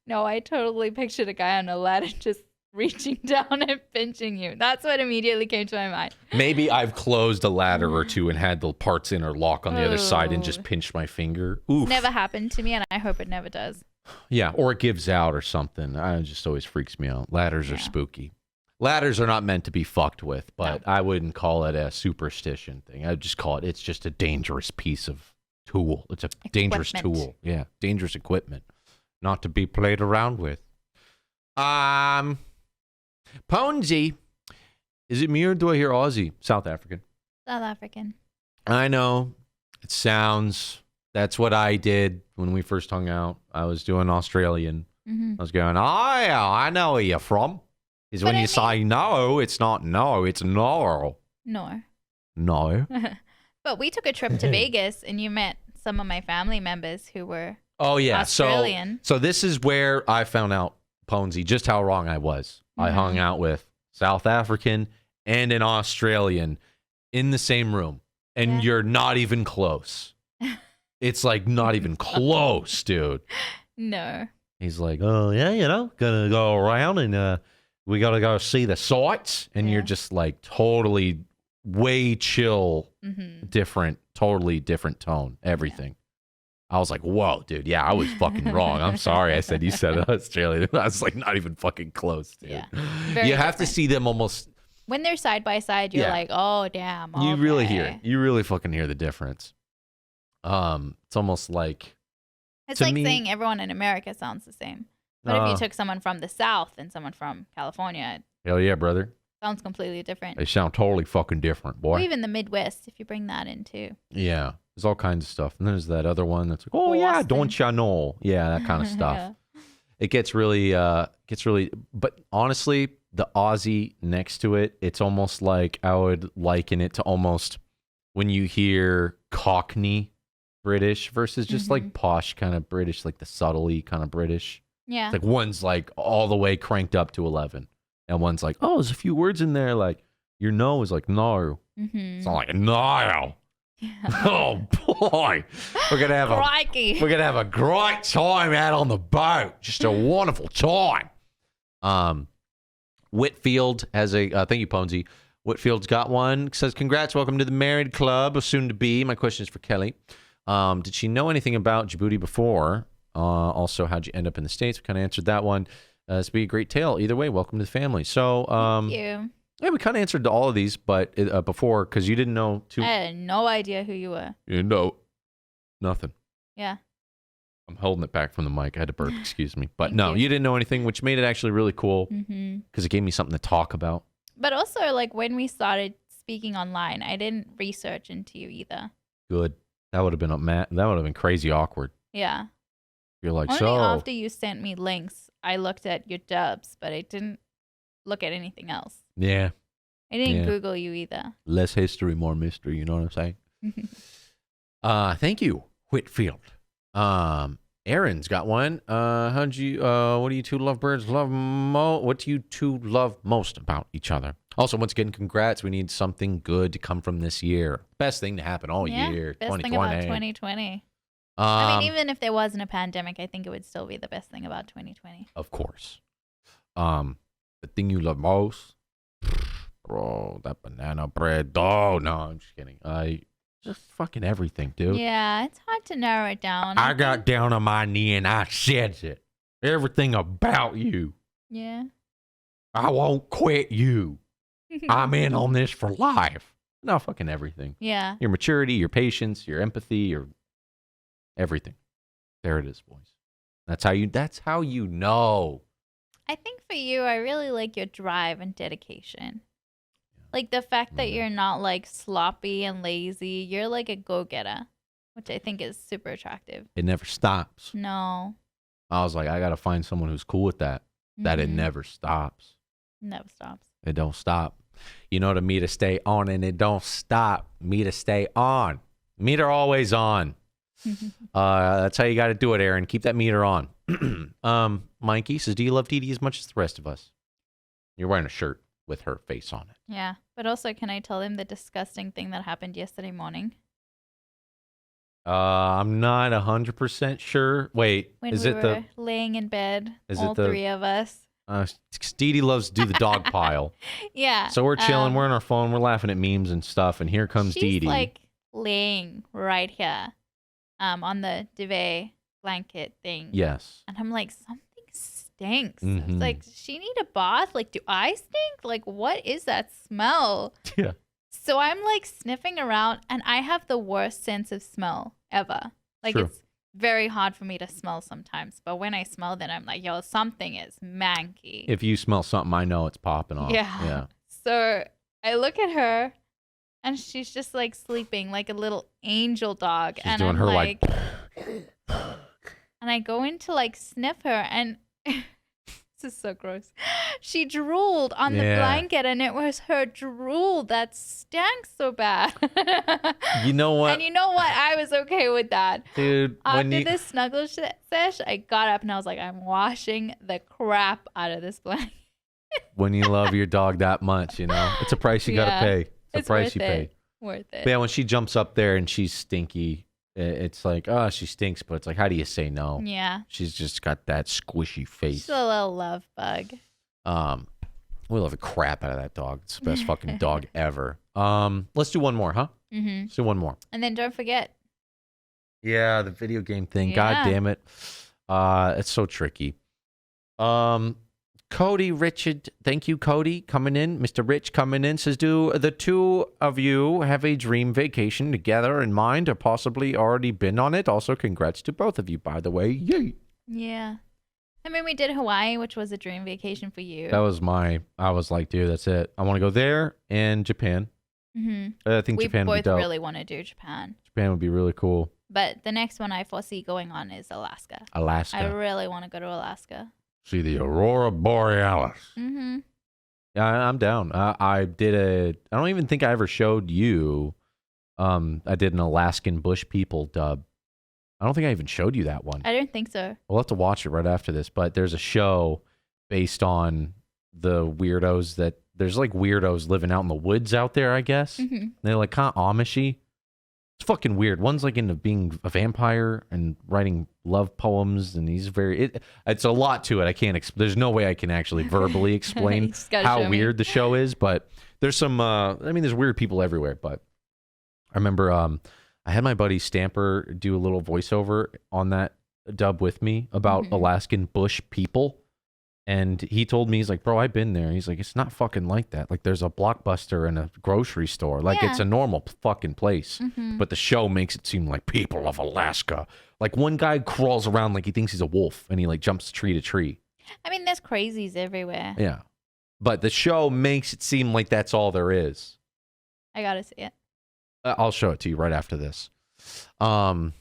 Speaker 3: No, I totally pictured a guy on a ladder just reaching down and pinching you. That's what immediately came to my mind.
Speaker 1: Maybe I've closed a ladder or two and had the parts interlock on the other side and just
Speaker 3: Oh.
Speaker 1: pinched my finger. Oof.
Speaker 3: Never happened to me, and I hope it never does.
Speaker 1: Yeah, or it gives out or something. It just always freaks me out. Ladders are
Speaker 3: Yeah.
Speaker 1: spooky. Ladders are not meant to be fucked with, but I wouldn't call it a superstition thing. I'd just call it's just a dangerous piece of tool. It's a dangerous
Speaker 3: Equipment.
Speaker 1: tool. Yeah, dangerous equipment. Not to be played around with. Ponzi, is it me or do I hear Aussie? South African.
Speaker 3: South African.
Speaker 1: I know. It sounds. That's what I did when we first hung out. I was doing Australian.
Speaker 3: Hmm.
Speaker 1: I was going, oh, yeah, I know where you're from. Is
Speaker 3: But
Speaker 1: when
Speaker 3: I
Speaker 1: you
Speaker 3: mean-
Speaker 1: say no, it's not no, it's no.
Speaker 3: No.
Speaker 1: No.
Speaker 3: But we took a trip to Vegas, and you met some of my family members who were
Speaker 1: Oh, yeah.
Speaker 3: Australian.
Speaker 1: So this is where I found out, Ponzi, just how wrong I was. I
Speaker 3: Mhm.
Speaker 1: hung out with South African and an Australian in the same room, and
Speaker 3: Yeah.
Speaker 1: you're not even close. It's like not even close, dude.
Speaker 3: no.
Speaker 1: He's like, oh, yeah, you know, gonna go around and we gotta go see the sights. And you're
Speaker 3: Yeah.
Speaker 1: just like totally way chill,
Speaker 3: Hmm.
Speaker 1: different, totally different tone, everything. I was like, whoa, dude. Yeah, I was fucking wrong. I'm sorry. I said you said Australia. I was like, not even fucking close, dude.
Speaker 3: Yeah. Very
Speaker 1: You have to
Speaker 3: different.
Speaker 1: see them almost.
Speaker 3: When they're side by side, you're
Speaker 1: Yeah.
Speaker 3: like, oh, damn.
Speaker 1: You really hear
Speaker 3: okay.
Speaker 1: it. You really fucking hear the difference. It's almost like.
Speaker 3: It's
Speaker 1: To
Speaker 3: like
Speaker 1: me-
Speaker 3: saying everyone in America sounds the same. But if
Speaker 1: uh,
Speaker 3: you took someone from the South and someone from California, it
Speaker 1: hell yeah, brother.
Speaker 3: sounds completely different.
Speaker 1: They sound totally fucking different, boy.
Speaker 3: Or even the Midwest, if you bring that in too.
Speaker 1: Yeah, there's all kinds of stuff. And there's that other one that's like, oh yeah,
Speaker 3: Boston.
Speaker 1: don't ya know? Yeah, that kind of stuff. It gets really, but honestly, the Aussie next to it, it's almost like I would liken it to almost when you hear Cockney British versus just like posh kind of British, like the subtly kind of British.
Speaker 3: Yeah.
Speaker 1: It's like one's like all the way cranked up to 11, and one's like, oh, there's a few words in there like your no is like no.
Speaker 3: Mm-hmm.
Speaker 1: It's not like no. Oh boy, we're gonna have
Speaker 3: Crikey.
Speaker 1: we're gonna have a great time out on the boat. Just a wonderful time. Whitfield has a thank you, Ponzi. Whitfield's got one. Says, congrats, welcome to the married club, soon to be. My question is for Kelly. Did she know anything about Jaboody before? Also, how'd you end up in the States? We kind of answered that one. This would be a great tale. Either way, welcome to the family. So,
Speaker 3: Thank you.
Speaker 1: yeah, we kind of answered to all of these, but before, because you didn't know too.
Speaker 3: I had no idea who you were.
Speaker 1: You know, nothing.
Speaker 3: Yeah.
Speaker 1: I'm holding it back from the mic. I had to burp, excuse me. But
Speaker 3: Thank
Speaker 1: no,
Speaker 3: you.
Speaker 1: you didn't know anything, which made it actually really cool
Speaker 3: Mm-hmm.
Speaker 1: because it gave me something to talk about.
Speaker 3: But also, like, when we started speaking online, I didn't research into you either.
Speaker 1: Good. That would have been that would have been crazy awkward.
Speaker 3: Yeah.
Speaker 1: You're like,
Speaker 3: Only
Speaker 1: so
Speaker 3: after you sent me links, I looked at your dubs, but I didn't look at anything else.
Speaker 1: yeah,
Speaker 3: I didn't
Speaker 1: Yeah.
Speaker 3: Google you either.
Speaker 1: less history, more mystery. You know what I'm saying? Thank you, Whitfield. Aaron's got one. What do you two lovebirds love what do you two love most about each other? Also, once again, congrats. We need something good to come from this year. Best thing to happen all year.
Speaker 3: Best
Speaker 1: 2020.
Speaker 3: thing about 2020. I mean, even if there wasn't a pandemic, I think it would still be the best thing about 2020.
Speaker 1: Of course. The thing you love most, bro, that banana bread. Oh no, I'm just kidding. Just fucking everything, dude.
Speaker 3: Yeah, it's hard to narrow it down.
Speaker 1: I got down on my knee and I said it. Everything about you.
Speaker 3: Yeah.
Speaker 1: I won't quit you. I'm in on this for life. No, fucking everything.
Speaker 3: Yeah.
Speaker 1: Your maturity, your patience, your empathy, your everything. There it is, boys. That's how you know.
Speaker 3: I think for you, I really like your drive and dedication. Like the fact that you're not like sloppy and lazy. You're like a go-getter, which I think is super attractive.
Speaker 1: It never stops.
Speaker 3: No.
Speaker 1: I was like, I gotta find someone who's cool with that. That it
Speaker 3: Mhm.
Speaker 1: never stops.
Speaker 3: Never stops.
Speaker 1: It don't stop. You know, to me to stay on and it don't stop. Me to stay on. Meter always on. That's how you got to do it, Aaron. Keep that meter on. Mikey says, do you love Dee Dee as much as the rest of us? You're wearing a shirt with her face on it.
Speaker 3: Yeah. But also, can I tell him the disgusting thing that happened yesterday morning?
Speaker 1: I'm not 100% sure. Wait,
Speaker 3: When
Speaker 1: is
Speaker 3: we
Speaker 1: it
Speaker 3: were laying in bed,
Speaker 1: is
Speaker 3: all
Speaker 1: it the-
Speaker 3: three of us.
Speaker 1: Dee Dee loves to do the dog pile.
Speaker 3: Yeah.
Speaker 1: So we're chilling, we're on our phone, we're laughing at memes and stuff, and here comes Dee
Speaker 3: She's
Speaker 1: Dee.
Speaker 3: like laying right here, on the duvet blanket thing.
Speaker 1: Yes.
Speaker 3: And I'm like, something stinks.
Speaker 1: Mhm.
Speaker 3: It's like, does she need a bath? Like, do I stink? Like, what is that smell?
Speaker 1: Yeah.
Speaker 3: So I'm like sniffing around, and I have the worst sense of smell ever. Like,
Speaker 1: True.
Speaker 3: it's very hard for me to smell sometimes. But when I smell it, I'm like, yo, something is manky.
Speaker 1: If you smell something, I know it's popping off.
Speaker 3: Yeah.
Speaker 1: Yeah.
Speaker 3: So I look at her, and she's just like sleeping like a little angel dog.
Speaker 1: She's
Speaker 3: and
Speaker 1: doing
Speaker 3: I'm
Speaker 1: her like
Speaker 3: and I go in to like sniff her, and this is so gross. She drooled on the
Speaker 1: Yeah.
Speaker 3: blanket, and it was her drool that stank so bad.
Speaker 1: You know what?
Speaker 3: And you know what? I was okay with that.
Speaker 1: Dude,
Speaker 3: After this snuggle sesh, I got up and I was like, I'm washing the crap out of this blanket.
Speaker 1: when you love your dog that much, you know, it's a price you
Speaker 3: Yeah.
Speaker 1: gotta pay. It's a price
Speaker 3: worth
Speaker 1: you
Speaker 3: it.
Speaker 1: pay.
Speaker 3: Worth it.
Speaker 1: But yeah, when she jumps up there and she's stinky, it's like, oh, she stinks, but it's like, how do you say no?
Speaker 3: Yeah.
Speaker 1: She's just got that squishy face.
Speaker 3: She's a little love bug.
Speaker 1: We love the crap out of that dog. It's the best fucking dog ever. Let's do one more, huh?
Speaker 3: Mm-hmm.
Speaker 1: Let's do one more.
Speaker 3: And then don't forget.
Speaker 1: Yeah, the video game thing.
Speaker 3: Yeah.
Speaker 1: God damn it. It's so tricky. Cody Richard, thank you, Cody, coming in. Mr. Rich coming in says, do the two of you have a dream vacation together in mind or possibly already been on it? Also, congrats to both of you, by the way. Yay.
Speaker 3: Yeah. I mean, we did Hawaii, which was a dream vacation for you.
Speaker 1: That was I was like, dude, that's it. I want to go there and Japan.
Speaker 3: Mm-hmm.
Speaker 1: I think
Speaker 3: We
Speaker 1: Japan would be
Speaker 3: both
Speaker 1: dope.
Speaker 3: really want to do Japan.
Speaker 1: Japan would be really cool.
Speaker 3: But the next one I foresee going on is Alaska.
Speaker 1: Alaska.
Speaker 3: I really want to go to Alaska.
Speaker 1: See the Aurora Borealis.
Speaker 3: Mm-hmm.
Speaker 1: Yeah, I'm down. I don't even think I ever showed you. I did an Alaskan Bush People dub. I don't think I even showed you that one.
Speaker 3: I don't think so.
Speaker 1: We'll have to watch it right after this. But there's a show based on the weirdos that there's like weirdos living out in the woods out there, I guess.
Speaker 3: Mm-hmm.
Speaker 1: They're like kind of Amishy. It's fucking weird. One's like into being a vampire and writing love poems, and he's it's a lot to it. I can't. There's no way I can actually verbally
Speaker 3: You
Speaker 1: explain
Speaker 3: just gotta show
Speaker 1: how
Speaker 3: me.
Speaker 1: weird the show is. But there's some. There's weird people everywhere. But I remember I had my buddy Stamper do a little voiceover on that dub with me about
Speaker 3: Mhm.
Speaker 1: Alaskan Bush people. And he told me, he's like, bro, I've been there. He's like, it's not fucking like that. Like, there's a Blockbuster and a grocery store. Like, it's
Speaker 3: Yeah.
Speaker 1: a normal fucking place.
Speaker 3: Mhm.
Speaker 1: But the show makes it seem like people of Alaska. Like, one guy crawls around like he thinks he's a wolf and he, like, jumps tree to tree.
Speaker 3: I mean, there's crazies everywhere.
Speaker 1: Yeah. But the show makes it seem like that's all there is.
Speaker 3: I gotta see it.
Speaker 1: I'll show it to you right after this. And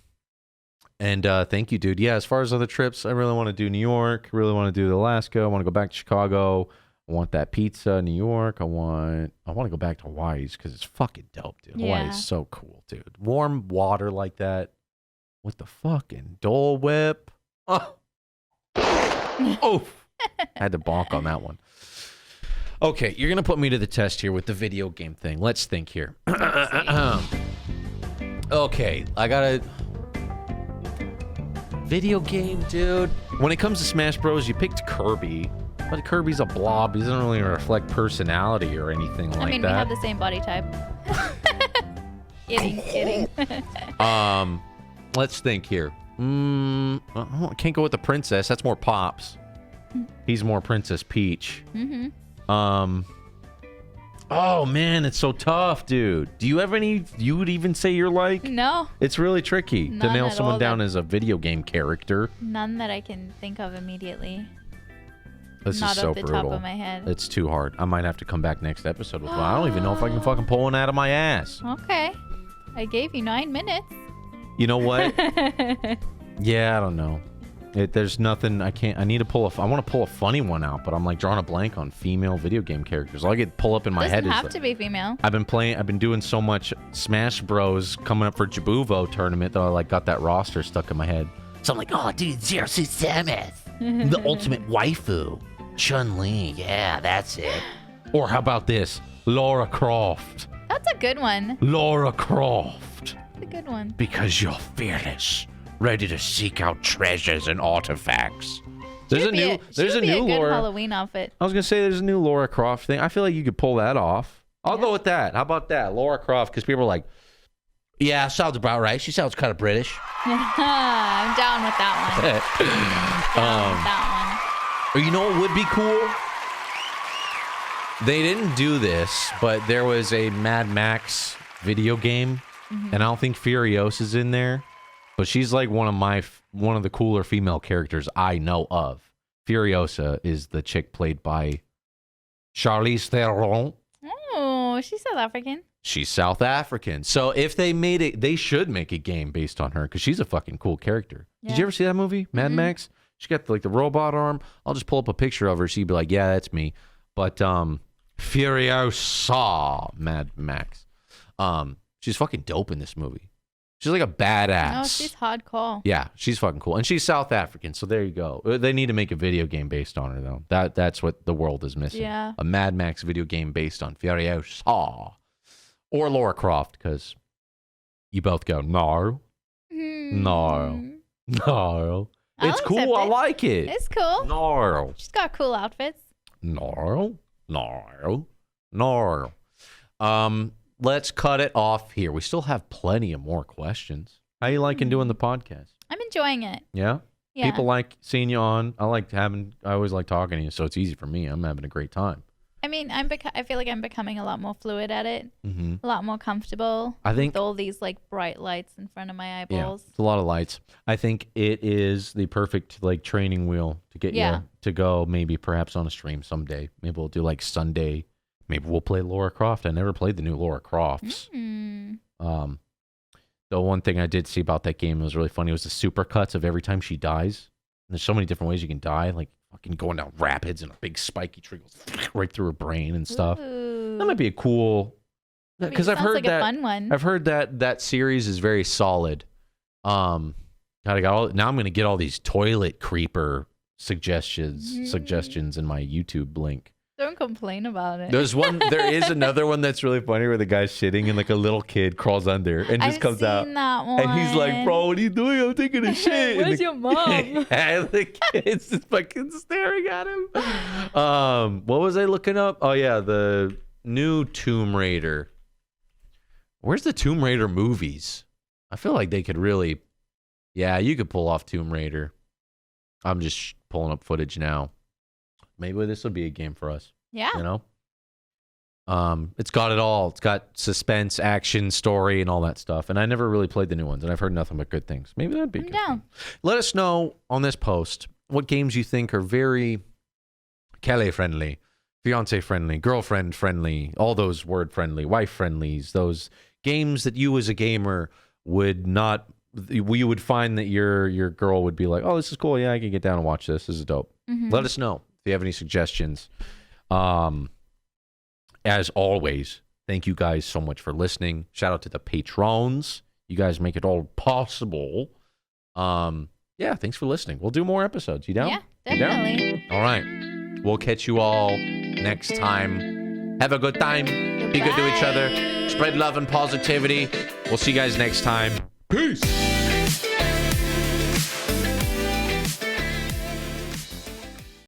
Speaker 1: thank you, dude. Yeah, as far as other trips, I really want to do New York. Really want to do Alaska. I want to go back to Chicago. I want that pizza in New York. I want to go back to Hawaii's because it's fucking dope, dude.
Speaker 3: Yeah.
Speaker 1: Hawaii's so cool, dude. Warm water like that with the fucking Dole Whip. Oh. Oh. Had to bonk on that one. Okay, you're going to put me to the test here with the video game thing. Let's think here. Okay, I got a video game, dude. When it comes to Smash Bros, you picked Kirby. But Kirby's a blob. He doesn't really reflect personality or anything like that.
Speaker 3: I mean, we have the same body type. Kidding.
Speaker 1: Let's think here. I can't go with the princess. That's more Pops. He's more Princess Peach.
Speaker 3: Mm-hmm.
Speaker 1: Oh man, it's so tough, dude. Do you have any you would even say you're like?
Speaker 3: No.
Speaker 1: It's really tricky to
Speaker 3: None
Speaker 1: nail
Speaker 3: at
Speaker 1: someone
Speaker 3: all
Speaker 1: down
Speaker 3: that-
Speaker 1: as a video game character.
Speaker 3: None that I can think of immediately.
Speaker 1: This
Speaker 3: Not
Speaker 1: is so
Speaker 3: off the
Speaker 1: brutal.
Speaker 3: top of my head.
Speaker 1: It's too hard. I might have to come back next episode with one. I don't even know if I can fucking pull one out of my ass.
Speaker 3: Okay. I gave you 9 minutes.
Speaker 1: You know what? Yeah, I don't know. There's nothing I can't. I need to pull I want to pull a funny one out, but I'm like drawing a blank on female video game characters. All I get pull up in my head
Speaker 3: Doesn't
Speaker 1: is
Speaker 3: have to be female.
Speaker 1: I've been doing so much Smash Bros coming up for Jabuvo tournament that I like got that roster stuck in my head. So I'm like, oh dude, Zero Suit Samus, the ultimate waifu, Chun-Li. Yeah, that's it. Or how about this, Lara Croft?
Speaker 3: That's a good one.
Speaker 1: Lara Croft.
Speaker 3: That's a good one.
Speaker 1: Because you're fearless, ready to seek out treasures and artifacts. There's
Speaker 3: Should be a good
Speaker 1: Lara.
Speaker 3: Halloween outfit.
Speaker 1: I was gonna say there's a new Lara Croft thing. I feel like you could pull that off. I'll go with that. How about that, Lara Croft? Because people are like, yeah, sounds about right. She sounds kind of British.
Speaker 3: I'm down with that one. Down with that
Speaker 1: Or you know what would be cool? They didn't do this, but there was a Mad Max video game, and I don't think Furiosa's in there, but she's like one of the cooler female characters I know of. Furiosa is the chick played by Charlize Theron.
Speaker 3: one. Oh, she's South African.
Speaker 1: She's South African. So if they made it, they should make a game based on her because she's a fucking cool character. Did
Speaker 3: Yeah.
Speaker 1: you ever see that movie, Mad Max? She got like the robot arm. I'll just pull up a picture of her. She'd be like, yeah, that's me. But Furiosa Mad Max. She's fucking dope in this movie. She's like a badass.
Speaker 3: No, she's hardcore.
Speaker 1: Yeah, she's fucking cool. And she's South African, so there you go. They need to make a video game based on her, though. That's what the world is missing.
Speaker 3: Yeah.
Speaker 1: A Mad Max video game based on Furiosa. Or Lara Croft, because you both go, no. No. No.
Speaker 3: I'll
Speaker 1: It's cool.
Speaker 3: accept
Speaker 1: I
Speaker 3: it.
Speaker 1: like it.
Speaker 3: It's cool.
Speaker 1: No.
Speaker 3: She's got cool outfits.
Speaker 1: No. No. No. Let's cut it off here. We still have plenty of more questions. How you liking doing the podcast?
Speaker 3: I'm enjoying it.
Speaker 1: Yeah?
Speaker 3: Yeah.
Speaker 1: People like seeing you on. I always like talking to you, so it's easy for me. I'm having a great time.
Speaker 3: I mean, I feel like I'm becoming a lot more fluid at it.
Speaker 1: Mm-hmm.
Speaker 3: A lot more comfortable.
Speaker 1: I think
Speaker 3: with all these like bright lights in front of my eyeballs.
Speaker 1: it's a lot of lights. I think it is the perfect like training wheel to get you to go maybe perhaps on a stream someday. Maybe we'll do like Sunday. Maybe we'll play Lara Croft. I never played the new Lara Crofts.
Speaker 3: Mm.
Speaker 1: The one thing I did see about that game that was really funny was the supercuts of every time she dies. And there's so many different ways you can die, like fucking going down rapids and a big spiky tree goes right through her brain and stuff.
Speaker 3: Ooh.
Speaker 1: That might be a cool. Because I've
Speaker 3: Sounds
Speaker 1: heard
Speaker 3: like
Speaker 1: that
Speaker 3: a fun one.
Speaker 1: I've heard that series is very solid. Now I'm going to get all these toilet creeper suggestions in my YouTube link.
Speaker 3: Don't complain about it.
Speaker 1: There is another one that's really funny where the guy's shitting and like a little kid crawls under and just
Speaker 3: I've
Speaker 1: comes out.
Speaker 3: seen that one.
Speaker 1: And he's like, bro, what are you doing? I'm taking a shit.
Speaker 3: Where's
Speaker 1: And
Speaker 3: your mom?
Speaker 1: and the kid's just fucking staring at him. What was I looking up? Oh, yeah, the new Tomb Raider. Where's the Tomb Raider movies? I feel like they could really... Yeah, you could pull off Tomb Raider. I'm just pulling up footage now. Maybe this will be a game for us.
Speaker 3: Yeah.
Speaker 1: You know? It's got it all. It's got suspense, action, story, and all that stuff. And I never really played the new ones, and I've heard nothing but good things. Maybe that'd be
Speaker 3: I'm
Speaker 1: good.
Speaker 3: down.
Speaker 1: Let us know on this post what games you think are very Kelly friendly fiance friendly, girlfriend friendly, all those word friendly, wife friendlies, those games that you as a gamer would not, you would find that your girl would be like, oh, this is cool. Yeah, I can get down and watch this. This is dope. Let us know if you have any suggestions. As always, thank you guys so much for listening. Shout out to the patrons. You guys make it all possible. Yeah, thanks for listening. We'll do more episodes. You down?
Speaker 3: Yeah,
Speaker 1: You down?
Speaker 3: definitely.
Speaker 1: All right. We'll catch you all next time. Have a good time. Be good to each other. Spread love and positivity. We'll see you guys next time. Peace.